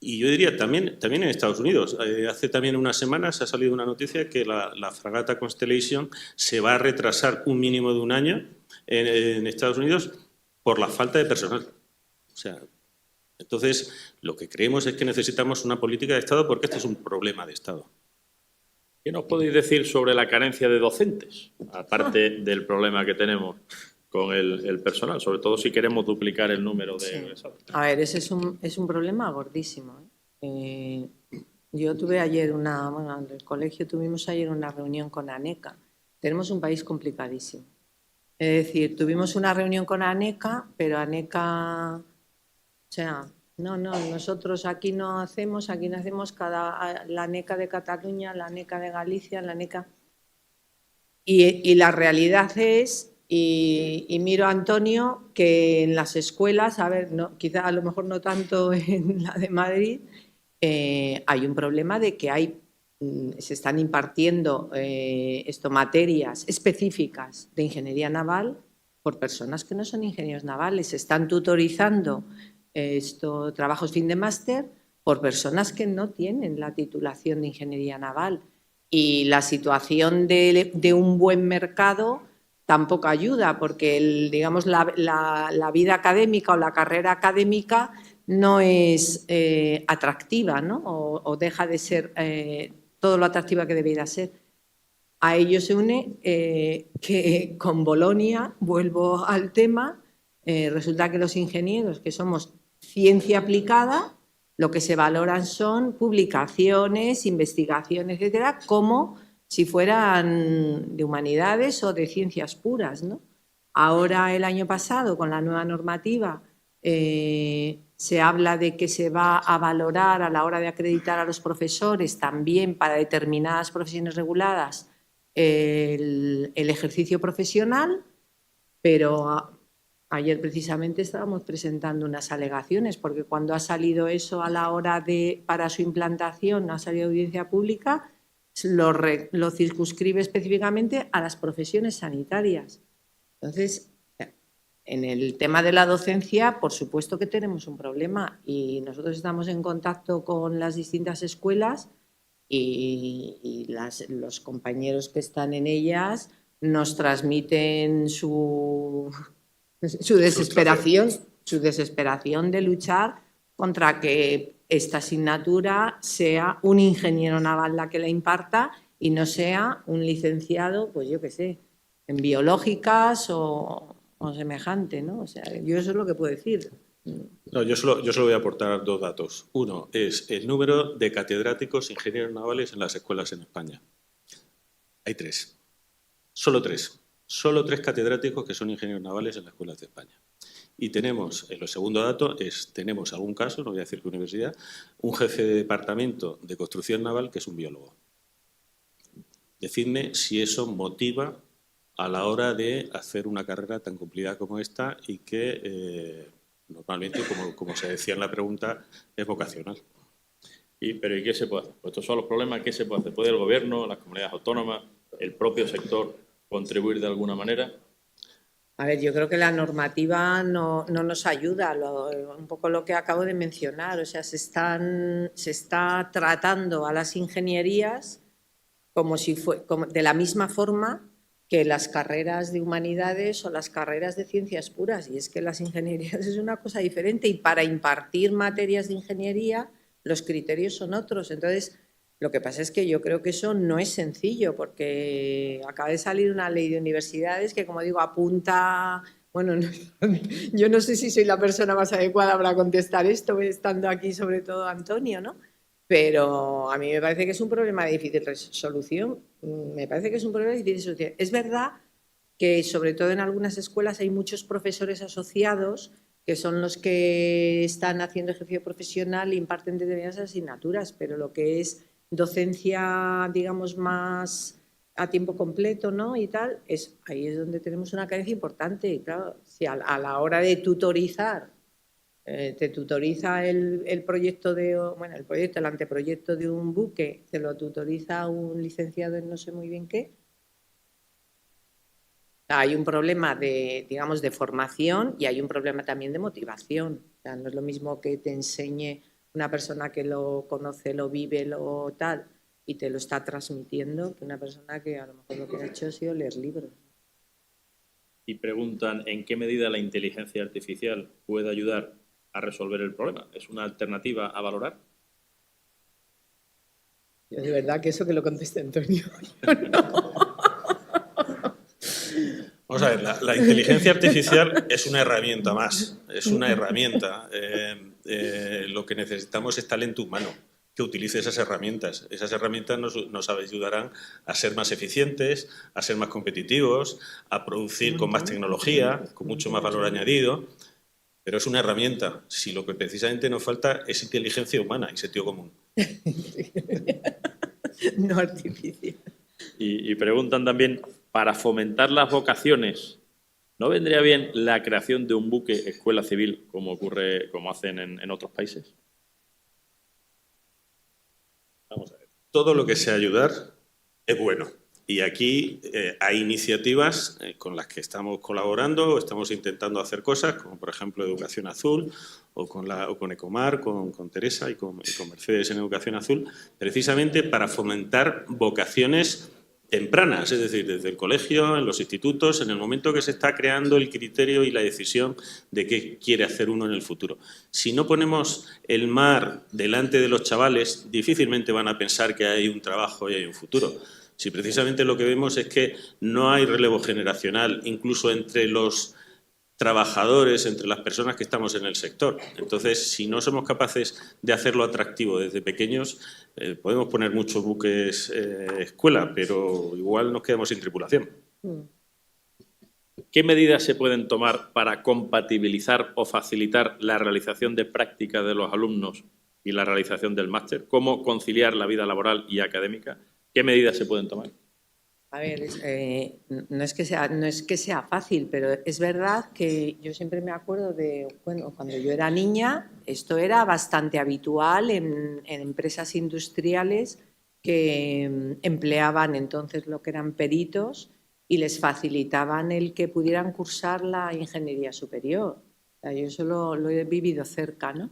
S3: Y yo diría también en Estados Unidos. Hace también unas semanas ha salido una noticia que la fragata Constellation se va a retrasar un mínimo de un año en Estados Unidos por la falta de personal. O sea, entonces, lo que creemos es que necesitamos una política de Estado porque este es un problema de Estado.
S1: ¿Qué nos podéis decir sobre la carencia de docentes, aparte del problema que tenemos con el personal, sobre todo si queremos duplicar el número de egresados?
S2: A ver, ese es un problema gordísimo. Yo tuve ayer en el colegio tuvimos ayer una reunión con ANECA. Tenemos un país complicadísimo. Es decir, tuvimos una reunión con ANECA, pero ANECA, o sea, no, nosotros aquí no hacemos la ANECA de Cataluña, la ANECA de Galicia, la ANECA. Y la realidad es, y miro a Antonio, que en las escuelas, a ver, no, quizá a lo mejor no tanto en la de Madrid, hay un problema de que se están impartiendo materias específicas de ingeniería naval por personas que no son ingenieros navales. Se están tutorizando trabajos fin de máster por personas que no tienen la titulación de ingeniería naval. Y la situación de un buen mercado tampoco ayuda, porque digamos, la vida académica o la carrera académica no es atractiva, ¿no? O deja de ser todo lo atractiva que debería ser. A ello se une que con Bolonia, vuelvo al tema, resulta que los ingenieros, que somos ciencia aplicada, lo que se valoran son publicaciones, investigaciones, etcétera, como si fueran de humanidades o de ciencias puras, ¿no? Ahora, el año pasado, con la nueva normativa, se habla de que se va a valorar a la hora de acreditar a los profesores también para determinadas profesiones reguladas el ejercicio profesional, pero ayer precisamente estábamos presentando unas alegaciones porque cuando ha salido eso a la hora para su implantación, ha salido audiencia pública, lo circunscribe específicamente a las profesiones sanitarias. Entonces, en el tema de la docencia, por supuesto que tenemos un problema y nosotros estamos en contacto con las distintas escuelas y los compañeros que están en ellas nos transmiten su desesperación de luchar contra que esta asignatura sea un ingeniero naval la que la imparta y no sea un licenciado, pues yo qué sé, en biológicas o semejante, ¿no? O sea, yo eso es lo que puedo decir.
S3: No, yo solo voy a aportar 2 datos. Uno es el número de catedráticos ingenieros navales en las escuelas en España. Hay 3. Solo 3. Solo 3 catedráticos que son ingenieros navales en las escuelas de España. Y tenemos, el segundo dato tenemos algún caso, no voy a decir qué universidad, un jefe de departamento de construcción naval que es un biólogo. Decidme si eso motiva a la hora de hacer una carrera tan cumplida como esta y que normalmente, como se decía en la pregunta, es vocacional.
S1: ¿Pero y qué se puede hacer? Pues estos son los problemas. ¿Qué se puede hacer? ¿Puede el Gobierno, las comunidades autónomas, el propio sector contribuir de alguna manera?
S2: A ver, yo creo que la normativa no nos ayuda, un poco lo que acabo de mencionar, o sea, se está tratando a las ingenierías como si de la misma forma que las carreras de humanidades o las carreras de ciencias puras, y es que las ingenierías es una cosa diferente y para impartir materias de ingeniería los criterios son otros. Entonces, lo que pasa es que yo creo que eso no es sencillo porque acaba de salir una ley de universidades que, como digo, apunta... Bueno, yo no sé si soy la persona más adecuada para contestar esto, estando aquí sobre todo Antonio, ¿no? Pero a mí me parece que es un problema de difícil resolución. Me parece que es un problema de difícil solución. Es verdad que, sobre todo en algunas escuelas, hay muchos profesores asociados que son los que están haciendo ejercicio profesional e imparten determinadas asignaturas, pero lo que es docencia, digamos, más a tiempo completo, ¿no? Y tal, ahí es donde tenemos una carencia importante. Y claro, si a la hora de tutorizar te tutoriza el proyecto el anteproyecto de un buque, te lo tutoriza un licenciado en no sé muy bien qué. Hay un problema digamos, de formación y hay un problema también de motivación. O sea, no es lo mismo que te enseñe una persona que lo conoce, lo vive, lo tal, y te lo está transmitiendo, que una persona que a lo mejor lo que ha hecho ha sido leer libros.
S1: Y preguntan en qué medida la inteligencia artificial puede ayudar a resolver el problema. ¿Es una alternativa a valorar?
S2: Yo de verdad que eso que lo conteste Antonio. Yo no.
S3: Vamos a ver, la inteligencia artificial es una herramienta más, es una herramienta. Lo que necesitamos es talento humano que utilice esas herramientas. Esas herramientas nos ayudarán a ser más eficientes, a ser más competitivos, a producir con más tecnología, con mucho más valor añadido. Pero es una herramienta. Si lo que precisamente nos falta es inteligencia humana y sentido común.
S2: No artificial.
S1: Y preguntan también, para fomentar las vocaciones, ¿no vendría bien la creación de un buque escuela civil como hacen en otros países?
S3: Vamos a ver. Todo lo que sea ayudar es bueno. Y aquí hay iniciativas con las que estamos colaborando o estamos intentando hacer cosas, como por ejemplo Educación Azul o con Ecomar, con Teresa y con Mercedes en Educación Azul, precisamente para fomentar vocaciones tempranas, es decir, desde el colegio, en los institutos, en el momento que se está creando el criterio y la decisión de qué quiere hacer uno en el futuro. Si no ponemos el mar delante de los chavales, difícilmente van a pensar que hay un trabajo y hay un futuro. Si precisamente lo que vemos es que no hay relevo generacional, incluso entre los trabajadores, entre las personas que estamos en el sector. Entonces, si no somos capaces de hacerlo atractivo desde pequeños, podemos poner muchos buques escuela, pero igual nos quedamos sin tripulación.
S1: ¿Qué medidas se pueden tomar para compatibilizar o facilitar la realización de prácticas de los alumnos y la realización del máster? ¿Cómo conciliar la vida laboral y académica? ¿Qué medidas se pueden tomar?
S2: A ver, no es que sea fácil, pero es verdad que yo siempre me acuerdo cuando yo era niña, esto era bastante habitual en empresas industriales que empleaban entonces lo que eran peritos y les facilitaban el que pudieran cursar la ingeniería superior. O sea, yo eso lo he vivido cerca, ¿no?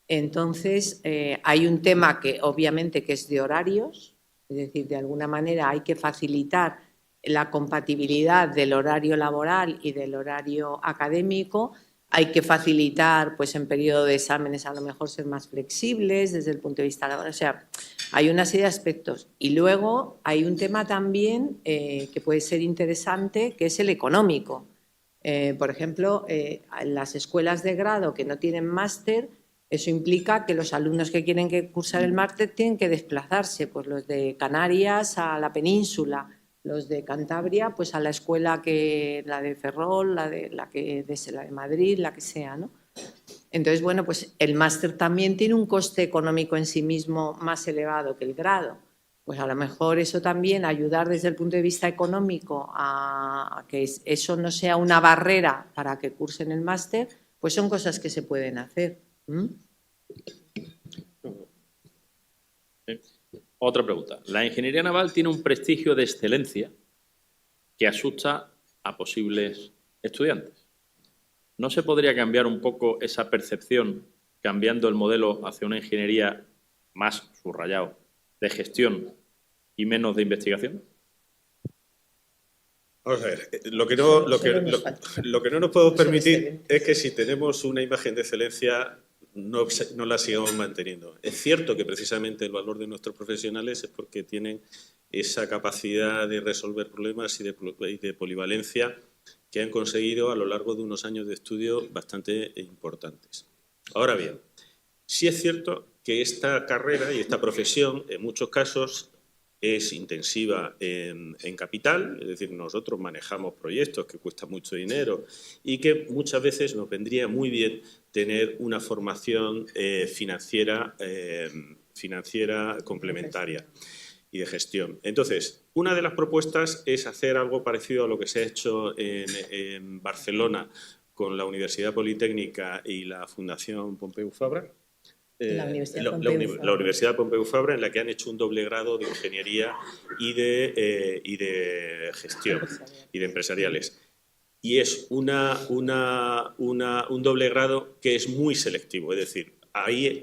S2: Entonces, hay un tema que obviamente que es de horarios. Es decir, de alguna manera hay que facilitar la compatibilidad del horario laboral y del horario académico. Hay que facilitar, pues en periodo de exámenes, a lo mejor ser más flexibles desde el punto de vista laboral. O sea, hay una serie de aspectos. Y luego hay un tema también que puede ser interesante, que es el económico. Por ejemplo, en las escuelas de grado que no tienen máster, eso implica que los alumnos que quieren cursar el máster tienen que desplazarse, pues los de Canarias a la península, los de Cantabria pues a la escuela la de Ferrol, la de Madrid, la que sea, ¿no? Entonces, bueno, pues el máster también tiene un coste económico en sí mismo más elevado que el grado. Pues a lo mejor eso también, ayudar desde el punto de vista económico a que eso no sea una barrera para que cursen el máster, pues son cosas que se pueden hacer.
S1: Otra pregunta. La ingeniería naval tiene un prestigio de excelencia que asusta a posibles estudiantes. ¿No se podría cambiar un poco esa percepción cambiando el modelo hacia una ingeniería más, subrayado, de gestión y menos de investigación?
S3: Vamos a ver, lo que no nos podemos permitir es que si tenemos una imagen de excelencia no la sigamos manteniendo. Es cierto que precisamente el valor de nuestros profesionales es porque tienen esa capacidad de resolver problemas y de polivalencia que han conseguido a lo largo de unos años de estudio bastante importantes. Ahora bien, sí es cierto que esta carrera y esta profesión en muchos casos es intensiva en capital, es decir, nosotros manejamos proyectos que cuestan mucho dinero y que muchas veces nos vendría muy bien tener una formación financiera complementaria y de gestión. Entonces, una de las propuestas es hacer algo parecido a lo que se ha hecho en Barcelona con la Universidad Politécnica y la Fundación Pompeu Fabra. La Universidad Pompeu Fabra, en la que han hecho un doble grado de ingeniería y de gestión y de empresariales. Y es un doble grado que es muy selectivo, es decir, ahí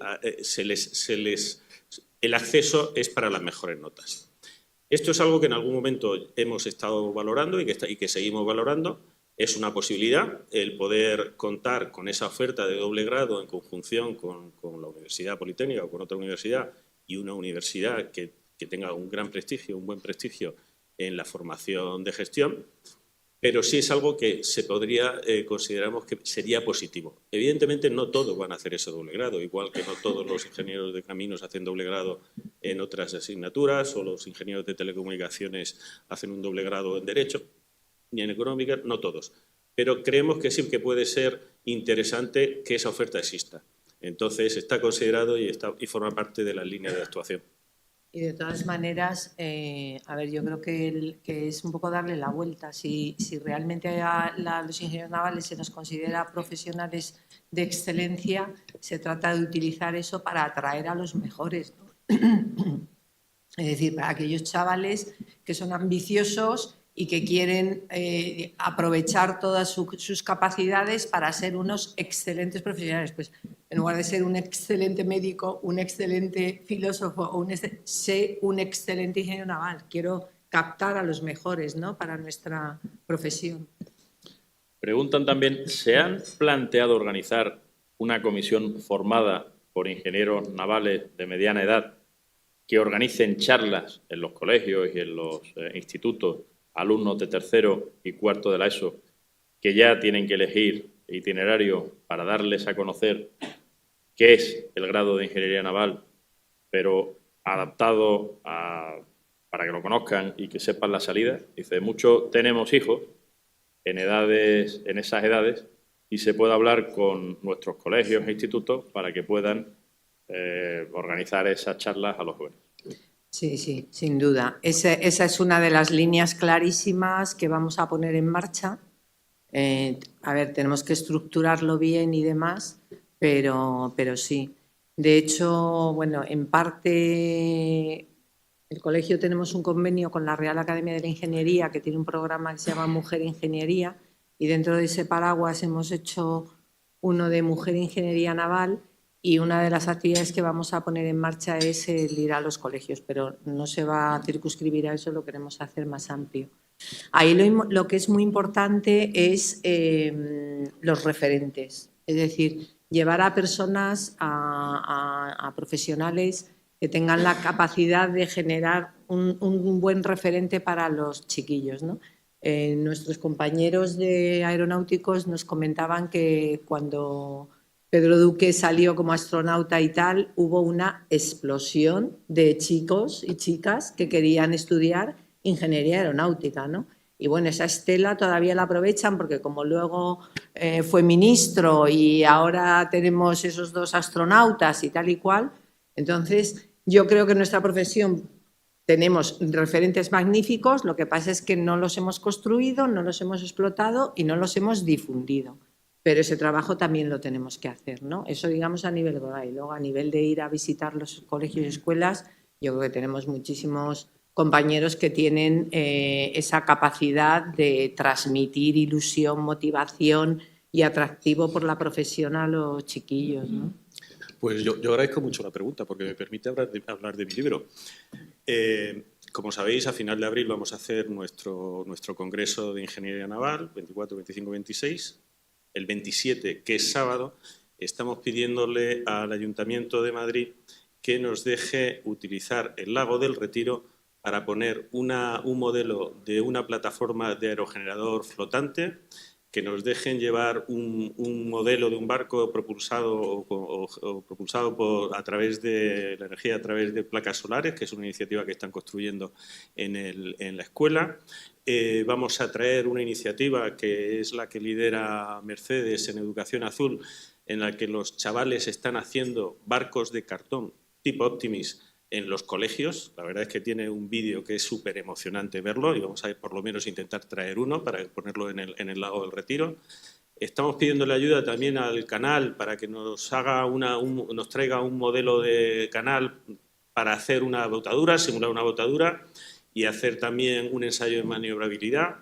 S3: el acceso es para las mejores notas. Esto es algo que en algún momento hemos estado valorando y que seguimos valorando. Es una posibilidad el poder contar con esa oferta de doble grado en conjunción con la Universidad Politécnica o con otra universidad y una universidad que tenga un gran prestigio, un buen prestigio en la formación de gestión, pero sí es algo que consideramos que sería positivo. Evidentemente no todos van a hacer ese doble grado, igual que no todos los ingenieros de caminos hacen doble grado en otras asignaturas o los ingenieros de telecomunicaciones hacen un doble grado en Derecho, ni en económica, no todos. Pero creemos que sí que puede ser interesante que esa oferta exista. Entonces, está considerado y forma parte de la línea de actuación.
S2: Y de todas maneras, a ver, yo creo que es un poco darle la vuelta. Si realmente a los ingenieros navales se nos considera profesionales de excelencia, se trata de utilizar eso para atraer a los mejores, ¿no? Es decir, para aquellos chavales que son ambiciosos y que quieren aprovechar todas sus capacidades para ser unos excelentes profesionales. Pues en lugar de ser un excelente médico, un excelente filósofo o sé un excelente ingeniero naval. Quiero captar a los mejores, ¿no?, para nuestra profesión.
S1: Preguntan también, ¿se han planteado organizar una comisión formada por ingenieros navales de mediana edad que organicen charlas en los colegios y en los institutos alumnos de tercero y cuarto de la ESO que ya tienen que elegir itinerario para darles a conocer qué es el grado de ingeniería naval, pero adaptado para que lo conozcan y que sepan la salida? Dice, muchos tenemos hijos en esas edades y se puede hablar con nuestros colegios e institutos para que puedan organizar esas charlas a los jóvenes.
S2: Sí, sí, sin duda. Esa es una de las líneas clarísimas que vamos a poner en marcha. A ver, tenemos que estructurarlo bien y demás, pero sí. De hecho, bueno, en parte el colegio tenemos un convenio con la Real Academia de la Ingeniería que tiene un programa que se llama Mujer Ingeniería y dentro de ese paraguas hemos hecho uno de Mujer Ingeniería Naval. Y una de las actividades que vamos a poner en marcha es el ir a los colegios, pero no se va a circunscribir a eso, lo queremos hacer más amplio. Ahí lo que es muy importante es los referentes, es decir, llevar a personas, a profesionales que tengan la capacidad de generar un buen referente para los chiquillos, ¿no? Nuestros compañeros de aeronáuticos nos comentaban que cuando Pedro Duque salió como astronauta y tal, hubo una explosión de chicos y chicas que querían estudiar ingeniería aeronáutica, ¿no? Y bueno, esa estela todavía la aprovechan porque como luego fue ministro y ahora tenemos esos dos astronautas y tal y cual, entonces yo creo que en nuestra profesión tenemos referentes magníficos, lo que pasa es que no los hemos construido, no los hemos explotado y no los hemos difundido. Pero ese trabajo también lo tenemos que hacer, ¿no? Eso, digamos, a nivel global. Y luego, a nivel de ir a visitar los colegios y escuelas, yo creo que tenemos muchísimos compañeros que tienen esa capacidad de transmitir ilusión, motivación y atractivo por la profesión a los chiquillos, ¿no?
S3: Pues yo agradezco mucho la pregunta porque me permite hablar de mi libro. Como sabéis, a final de abril vamos a hacer nuestro Congreso de Ingeniería Naval, 24, 25, 26. El 27, que es sábado, estamos pidiéndole al Ayuntamiento de Madrid que nos deje utilizar el Lago del Retiro para poner un modelo de una plataforma de aerogenerador flotante, que nos dejen llevar un modelo de un barco propulsado a través de la energía, a través de placas solares, que es una iniciativa que están construyendo en la escuela. Vamos a traer una iniciativa que es la que lidera Mercedes en Educación Azul, en la que los chavales están haciendo barcos de cartón tipo Optimis en los colegios. La verdad es que tiene un vídeo que es súper emocionante verlo y vamos a por lo menos intentar traer uno para ponerlo en el Lago del Retiro. Estamos pidiéndole ayuda también al canal para que nos traiga un modelo de canal para hacer una botadura, simular una botadura y hacer también un ensayo de maniobrabilidad.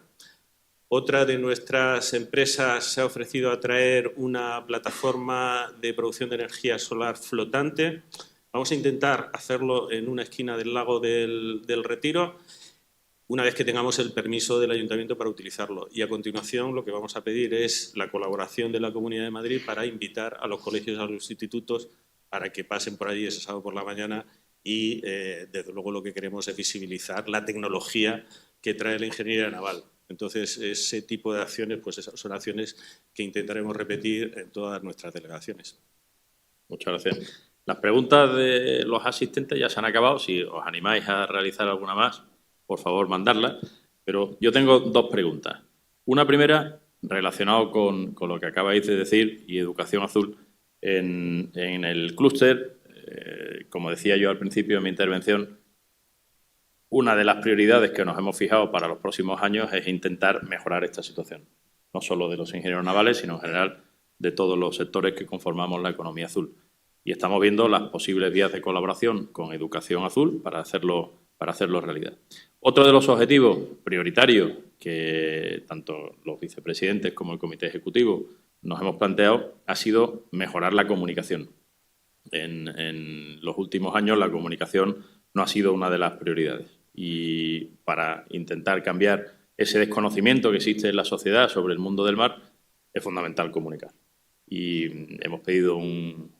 S3: Otra de nuestras empresas se ha ofrecido a traer una plataforma de producción de energía solar flotante. Vamos a intentar hacerlo en una esquina del Lago del Retiro, una vez que tengamos el permiso del Ayuntamiento para utilizarlo. Y a continuación lo que vamos a pedir es la colaboración de la Comunidad de Madrid para invitar a los colegios, a los institutos, para que pasen por allí ese sábado por la mañana y, desde luego, lo que queremos es visibilizar la tecnología que trae la ingeniería naval. Entonces, ese tipo de acciones pues son acciones que intentaremos repetir en todas nuestras delegaciones.
S1: Muchas gracias. Las preguntas de los asistentes ya se han acabado. Si os animáis a realizar alguna más, por favor, mandadla. Pero yo tengo dos preguntas. Una primera, relacionada con lo que acabáis de decir, y Educación Azul, en el clúster, como decía yo al principio de mi intervención, una de las prioridades que nos hemos fijado para los próximos años es intentar mejorar esta situación. No solo de los ingenieros navales, sino en general de todos los sectores que conformamos la economía azul. Y estamos viendo las posibles vías de colaboración con Educación Azul para hacerlo realidad. Otro de los objetivos prioritarios que tanto los vicepresidentes como el Comité Ejecutivo nos hemos planteado ha sido mejorar la comunicación. En los últimos años la comunicación no ha sido una de las prioridades. Y para intentar cambiar ese desconocimiento que existe en la sociedad sobre el mundo del mar, es fundamental comunicar. Y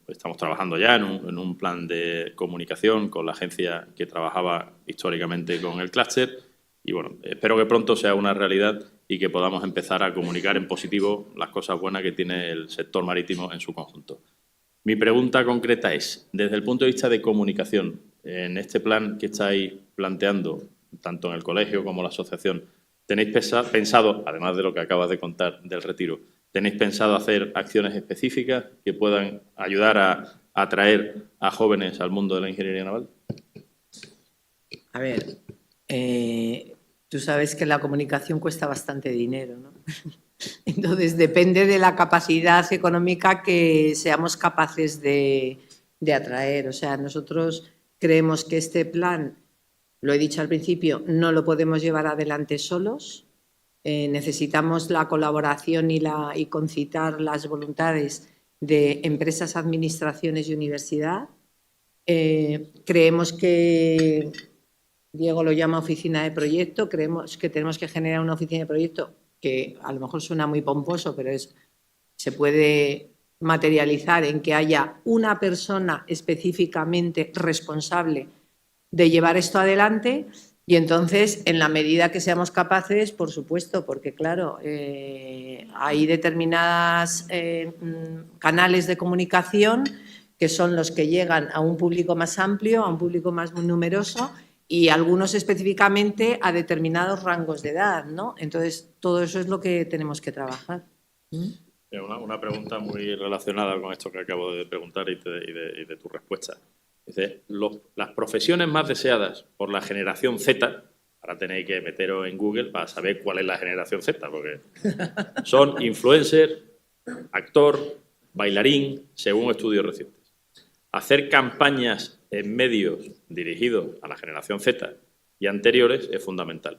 S1: estamos trabajando ya en un plan de comunicación con la agencia que trabajaba históricamente con el clúster y bueno, espero que pronto sea una realidad y que podamos empezar a comunicar en positivo las cosas buenas que tiene el sector marítimo en su conjunto. Mi pregunta concreta es, desde el punto de vista de comunicación, en este plan que estáis planteando, tanto en el colegio como la asociación, ¿tenéis pensado, además de lo que acabas de contar del retiro, ¿tenéis pensado hacer acciones específicas que puedan ayudar a atraer a jóvenes al mundo de la ingeniería naval?
S2: A ver, tú sabes que la comunicación cuesta bastante dinero, ¿no? Entonces, depende de la capacidad económica que seamos capaces de atraer. O sea, nosotros creemos que este plan, lo he dicho al principio, no lo podemos llevar adelante solos. Necesitamos la colaboración y concitar las voluntades de empresas, administraciones y universidad. Creemos que, Diego lo llama oficina de proyecto, creemos que tenemos que generar una oficina de proyecto que a lo mejor suena muy pomposo, pero se puede materializar en que haya una persona específicamente responsable de llevar esto adelante. Y entonces, en la medida que seamos capaces, por supuesto, porque claro, hay determinados canales de comunicación que son los que llegan a un público más amplio, a un público más numeroso y algunos específicamente a determinados rangos de edad, ¿no? Entonces, todo eso es lo que tenemos que trabajar.
S1: Una pregunta muy relacionada con esto que acabo de preguntar y de tu respuesta. Dice, las profesiones más deseadas por la generación Z, ahora tenéis que meteros en Google para saber cuál es la generación Z, porque son influencer, actor, bailarín, según estudios recientes. Hacer campañas en medios dirigidos a la generación Z y anteriores es fundamental.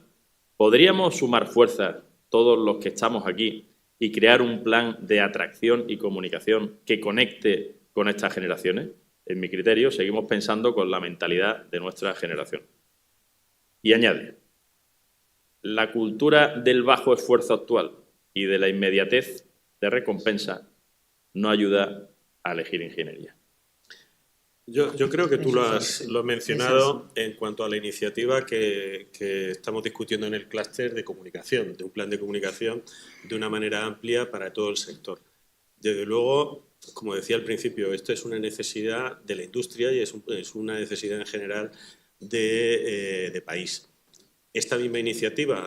S1: ¿Podríamos sumar fuerzas todos los que estamos aquí y crear un plan de atracción y comunicación que conecte con estas generaciones? En mi criterio, seguimos pensando con la mentalidad de nuestra generación. Y añade, la cultura del bajo esfuerzo actual y de la inmediatez de recompensa no ayuda a elegir ingeniería.
S3: Yo creo que tú lo has mencionado en cuanto a la iniciativa que estamos discutiendo en el clúster de comunicación, de un plan de comunicación de una manera amplia para todo el sector. Desde luego, como decía al principio, esto es una necesidad de la industria y es una necesidad en general de país. Esta misma iniciativa,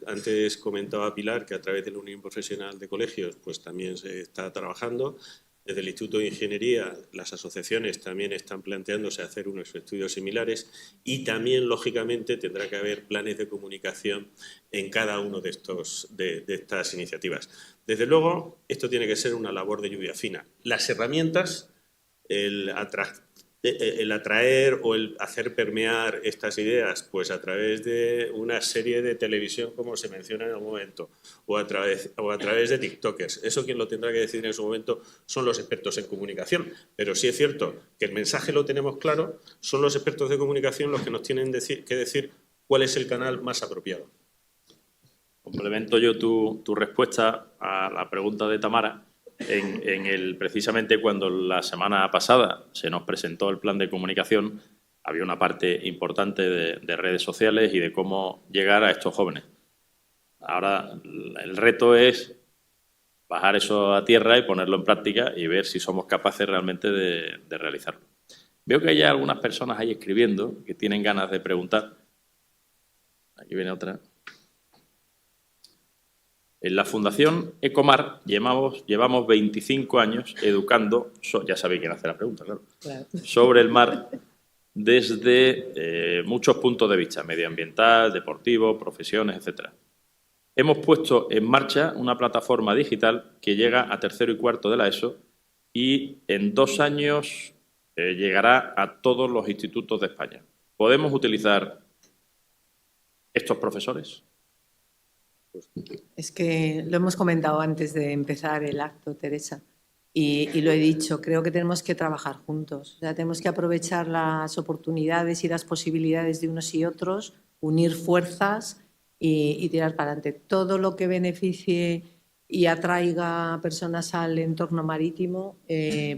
S3: antes comentaba Pilar que a través de la Unión Profesional de Colegios pues también se está trabajando. Desde el Instituto de Ingeniería, las asociaciones también están planteándose hacer unos estudios similares y también, lógicamente, tendrá que haber planes de comunicación en cada uno de estas iniciativas. Desde luego, esto tiene que ser una labor de lluvia fina. Las herramientas, el atraer o el hacer permear estas ideas pues a través de una serie de televisión, como se menciona en el momento, o a través de TikTokers. Eso quien lo tendrá que decir en su momento son los expertos en comunicación. Pero sí es cierto que el mensaje lo tenemos claro, son los expertos de comunicación los que nos tienen que decir cuál es el canal más apropiado.
S1: Complemento yo tu respuesta a la pregunta de Tamara. Precisamente cuando la semana pasada se nos presentó el plan de comunicación, había una parte importante de redes sociales y de cómo llegar a estos jóvenes. Ahora el reto es bajar eso a tierra y ponerlo en práctica y ver si somos capaces realmente de realizarlo. Veo que hay algunas personas ahí escribiendo que tienen ganas de preguntar. Aquí viene otra. En la Fundación Ecomar llevamos 25 años educando, ya sabéis quién hace la pregunta, claro, sobre el mar desde muchos puntos de vista, medioambiental, deportivo, profesiones, etc. Hemos puesto en marcha una plataforma digital que llega a tercero y cuarto de la ESO y en 2 años llegará a todos los institutos de España. ¿Podemos utilizar estos profesores?
S2: Es que lo hemos comentado antes de empezar el acto, Teresa, y lo he dicho, creo que tenemos que trabajar juntos. O sea, tenemos que aprovechar las oportunidades y las posibilidades de unos y otros, unir fuerzas y tirar para adelante. Todo lo que beneficie y atraiga personas al entorno marítimo,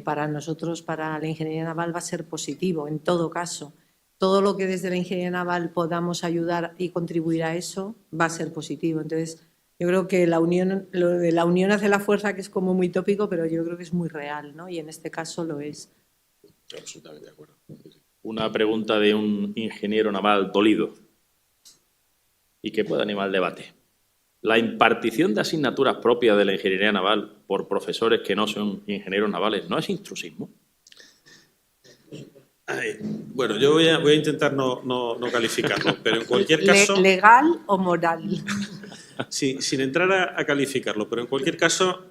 S2: para nosotros, para la ingeniería naval, va a ser positivo, en todo caso. Todo lo que desde la ingeniería naval podamos ayudar y contribuir a eso va a ser positivo. Entonces, yo creo que lo de la unión hace la fuerza, que es como muy tópico, pero yo creo que es muy real, ¿no? Y en este caso lo es.
S3: Absolutamente de acuerdo.
S1: Una pregunta de un ingeniero naval dolido y que puede animar el debate. ¿La impartición de asignaturas propias de la ingeniería naval por profesores que no son ingenieros navales no es intrusismo?
S3: Bueno, yo voy a intentar no calificarlo, pero en cualquier caso...
S2: ¿Legal o moral?
S3: Sí, sin entrar a calificarlo, pero en cualquier caso,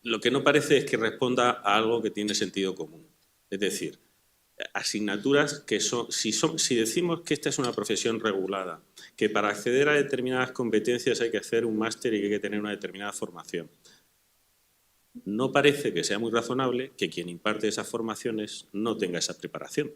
S3: lo que no parece es que responda a algo que tiene sentido común. Es decir, asignaturas que si decimos que esta es una profesión regulada, que para acceder a determinadas competencias hay que hacer un máster y que hay que tener una determinada formación, no parece que sea muy razonable que quien imparte esas formaciones no tenga esa preparación.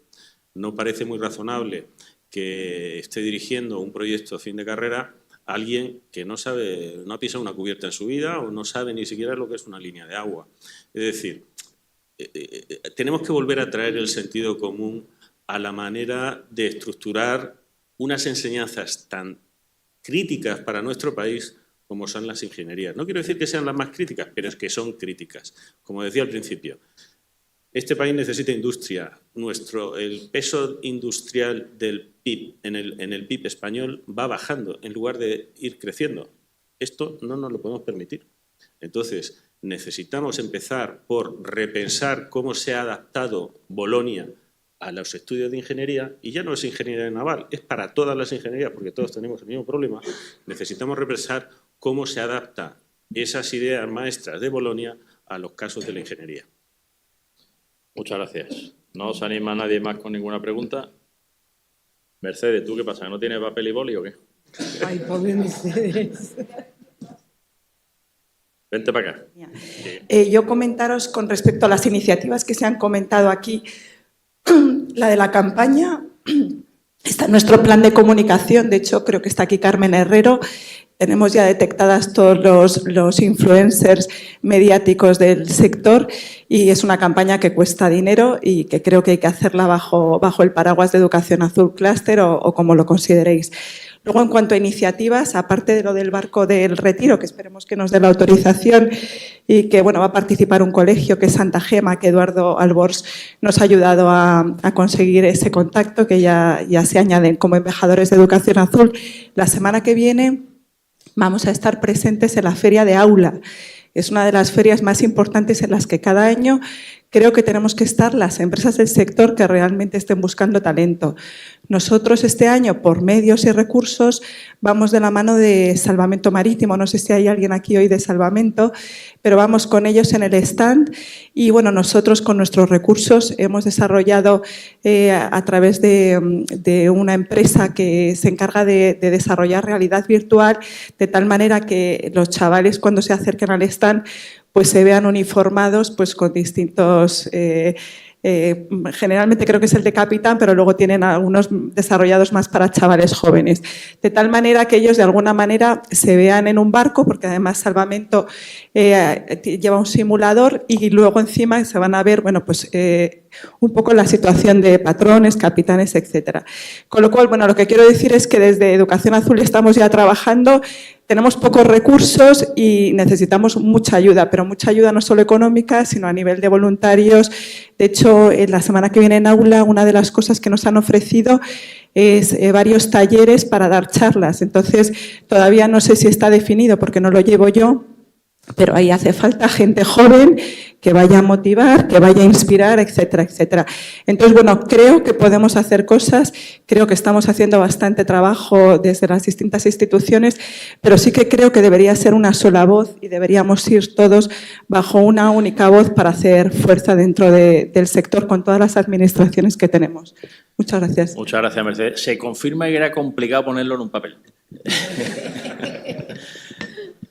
S3: No parece muy razonable que esté dirigiendo un proyecto fin de carrera a alguien que no ha pisado una cubierta en su vida o no sabe ni siquiera lo que es una línea de agua. Es decir, tenemos que volver a traer el sentido común a la manera de estructurar unas enseñanzas tan críticas para nuestro país como son las ingenierías. No quiero decir que sean las más críticas, pero es que son críticas. Como decía al principio, este país necesita industria. El peso industrial del PIB en el PIB español va bajando en lugar de ir creciendo. Esto no nos lo podemos permitir. Entonces, necesitamos empezar por repensar cómo se ha adaptado Bolonia a los estudios de ingeniería, y ya no es ingeniería naval, es para todas las ingenierías, porque todos tenemos el mismo problema. Necesitamos repensar cómo se adapta esas ideas maestras de Bolonia a los casos de la ingeniería.
S1: Muchas gracias. ¿No os anima nadie más con ninguna pregunta? Mercedes, ¿tú qué pasa? ¿No tienes papel y boli o qué?
S2: Ay, pobre Mercedes.
S1: Vente para acá.
S4: Yo comentaros con respecto a las iniciativas que se han comentado aquí, la de la campaña, está en nuestro plan de comunicación, de hecho creo que está aquí Carmen Herrero, tenemos ya detectadas todos los influencers mediáticos del sector y es una campaña que cuesta dinero y que creo que hay que hacerla bajo el paraguas de Educación Azul Clúster o como lo consideréis. Luego, en cuanto a iniciativas, aparte de lo del barco del retiro, que esperemos que nos dé la autorización y que va a participar un colegio que es Santa Gema, que Eduardo Albors nos ha ayudado a conseguir ese contacto, que ya se añaden como embajadores de Educación Azul. La semana que viene vamos a estar presentes en la Feria de Aula. Es una de las ferias más importantes en las que cada año creo que tenemos que estar las empresas del sector que realmente estén buscando talento. Nosotros este año, por medios y recursos, vamos de la mano de Salvamento Marítimo. No sé si hay alguien aquí hoy de Salvamento, pero vamos con ellos en el stand y nosotros con nuestros recursos hemos desarrollado a través de una empresa que se encarga de desarrollar realidad virtual de tal manera que los chavales cuando se acerquen al stand pues se vean uniformados pues con distintos generalmente creo que es el de capitán, pero luego tienen algunos desarrollados más para chavales jóvenes. De tal manera que ellos de alguna manera se vean en un barco, porque además Salvamento lleva un simulador y luego encima se van a ver, un poco la situación de patrones, capitanes, etcétera. Con lo cual, lo que quiero decir es que desde Educación Azul estamos ya trabajando. Tenemos pocos recursos y necesitamos mucha ayuda, pero mucha ayuda no solo económica, sino a nivel de voluntarios. De hecho, en la semana que viene en Aula, una de las cosas que nos han ofrecido es varios talleres para dar charlas. Entonces, todavía no sé si está definido porque no lo llevo yo, pero ahí hace falta gente joven que vaya a motivar, que vaya a inspirar, etcétera, etcétera. Entonces, creo que podemos hacer cosas, creo que estamos haciendo bastante trabajo desde las distintas instituciones, pero sí que creo que debería ser una sola voz y deberíamos ir todos bajo una única voz para hacer fuerza dentro del sector con todas las administraciones que tenemos. Muchas gracias.
S1: Muchas gracias, Mercedes. Se confirma que era complicado ponerlo en un papel.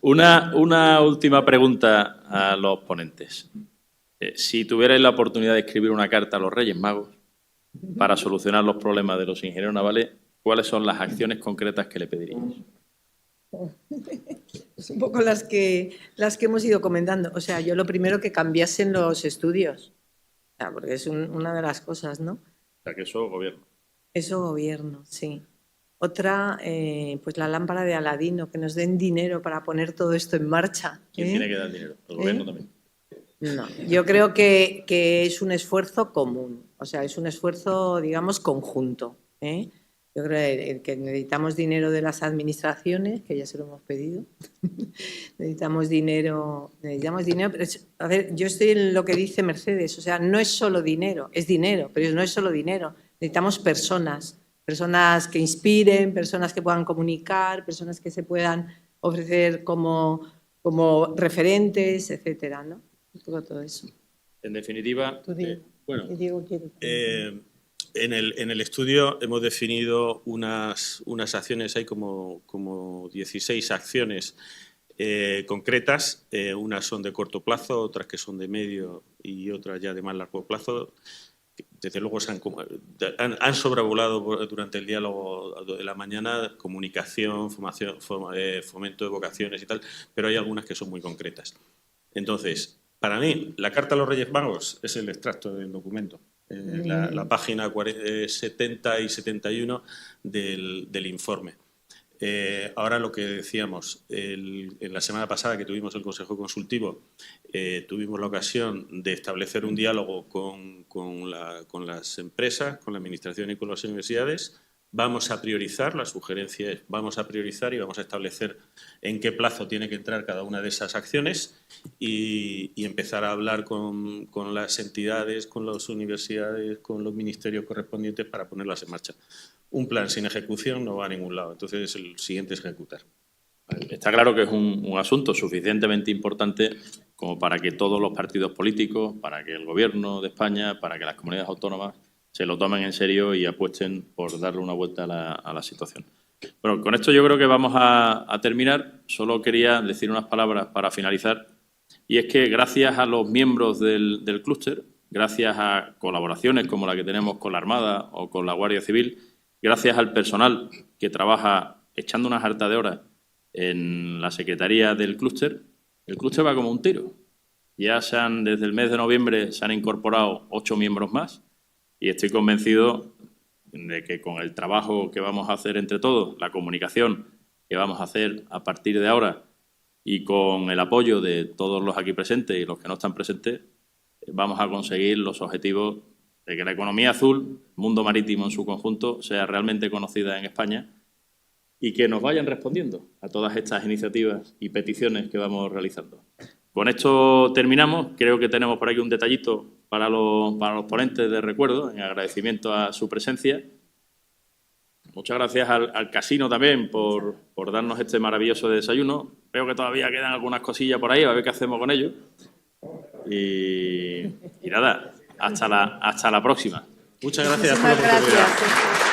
S1: Una última pregunta a los ponentes. Si tuvierais la oportunidad de escribir una carta a los Reyes Magos para solucionar los problemas de los ingenieros navales, ¿cuáles son las acciones concretas que le pediríais?
S2: Es un poco las que hemos ido comentando. O sea, yo lo primero que cambiasen los estudios, porque es una de las cosas, ¿no?
S1: O sea, que eso gobierno.
S2: Eso gobierno, sí. Otra, pues la lámpara de Aladino, que nos den dinero para poner todo esto en marcha.
S1: ¿Quién tiene que dar dinero? ¿El gobierno también?
S2: No, yo creo que es un esfuerzo común, o sea, es un esfuerzo, digamos, conjunto. Yo creo que necesitamos dinero de las administraciones, que ya se lo hemos pedido. necesitamos dinero, pero a ver, yo estoy en lo que dice Mercedes, o sea, no es solo dinero, es dinero, pero no es solo dinero. Necesitamos personas que inspiren, personas que puedan comunicar, personas que se puedan ofrecer como referentes, etcétera, ¿no? Todo eso.
S1: En definitiva,
S3: en el estudio hemos definido unas acciones, hay como 16 acciones concretas, unas son de corto plazo, otras que son de medio y otras ya de más largo plazo. Desde luego han sobrevolado durante el diálogo de la mañana comunicación, formación, fomento de vocaciones y tal, pero hay algunas que son muy concretas. Entonces, para mí, la Carta a los Reyes Magos es el extracto del documento, la página 70 y 71 del informe. Ahora lo que decíamos, en la semana pasada que tuvimos el Consejo Consultivo, tuvimos la ocasión de establecer un diálogo con las empresas, con la Administración y con las universidades. Vamos a priorizar, la sugerencia es vamos a priorizar y vamos a establecer en qué plazo tiene que entrar cada una de esas acciones y empezar a hablar con las entidades, con las universidades, con los ministerios correspondientes para ponerlas en marcha. Un plan sin ejecución no va a ningún lado, entonces el siguiente es ejecutar.
S1: Está claro que es un asunto suficientemente importante como para que todos los partidos políticos, para que el Gobierno de España, para que las comunidades autónomas se lo tomen en serio y apuesten por darle una vuelta a la situación. Bueno, con esto yo creo que vamos a terminar. Solo quería decir unas palabras para finalizar, y es que gracias a los miembros del clúster, gracias a colaboraciones como la que tenemos con la Armada o con la Guardia Civil, gracias al personal que trabaja echando unas hartas de horas en la secretaría del clúster, el clúster va como un tiro. Ya desde el mes de noviembre se han incorporado 8 miembros más y estoy convencido de que con el trabajo que vamos a hacer entre todos, la comunicación que vamos a hacer a partir de ahora y con el apoyo de todos los aquí presentes y los que no están presentes, vamos a conseguir los objetivos de que la economía azul, el mundo marítimo en su conjunto, sea realmente conocida en España y que nos vayan respondiendo a todas estas iniciativas y peticiones que vamos realizando. Con esto terminamos. Creo que tenemos por aquí un detallito para los ponentes de recuerdo, en agradecimiento a su presencia. Muchas gracias al casino también por darnos este maravilloso desayuno. Veo que todavía quedan algunas cosillas por ahí, a ver qué hacemos con ello. Y nada, hasta la próxima.
S3: Muchas gracias por la oportunidad.
S2: Gracias.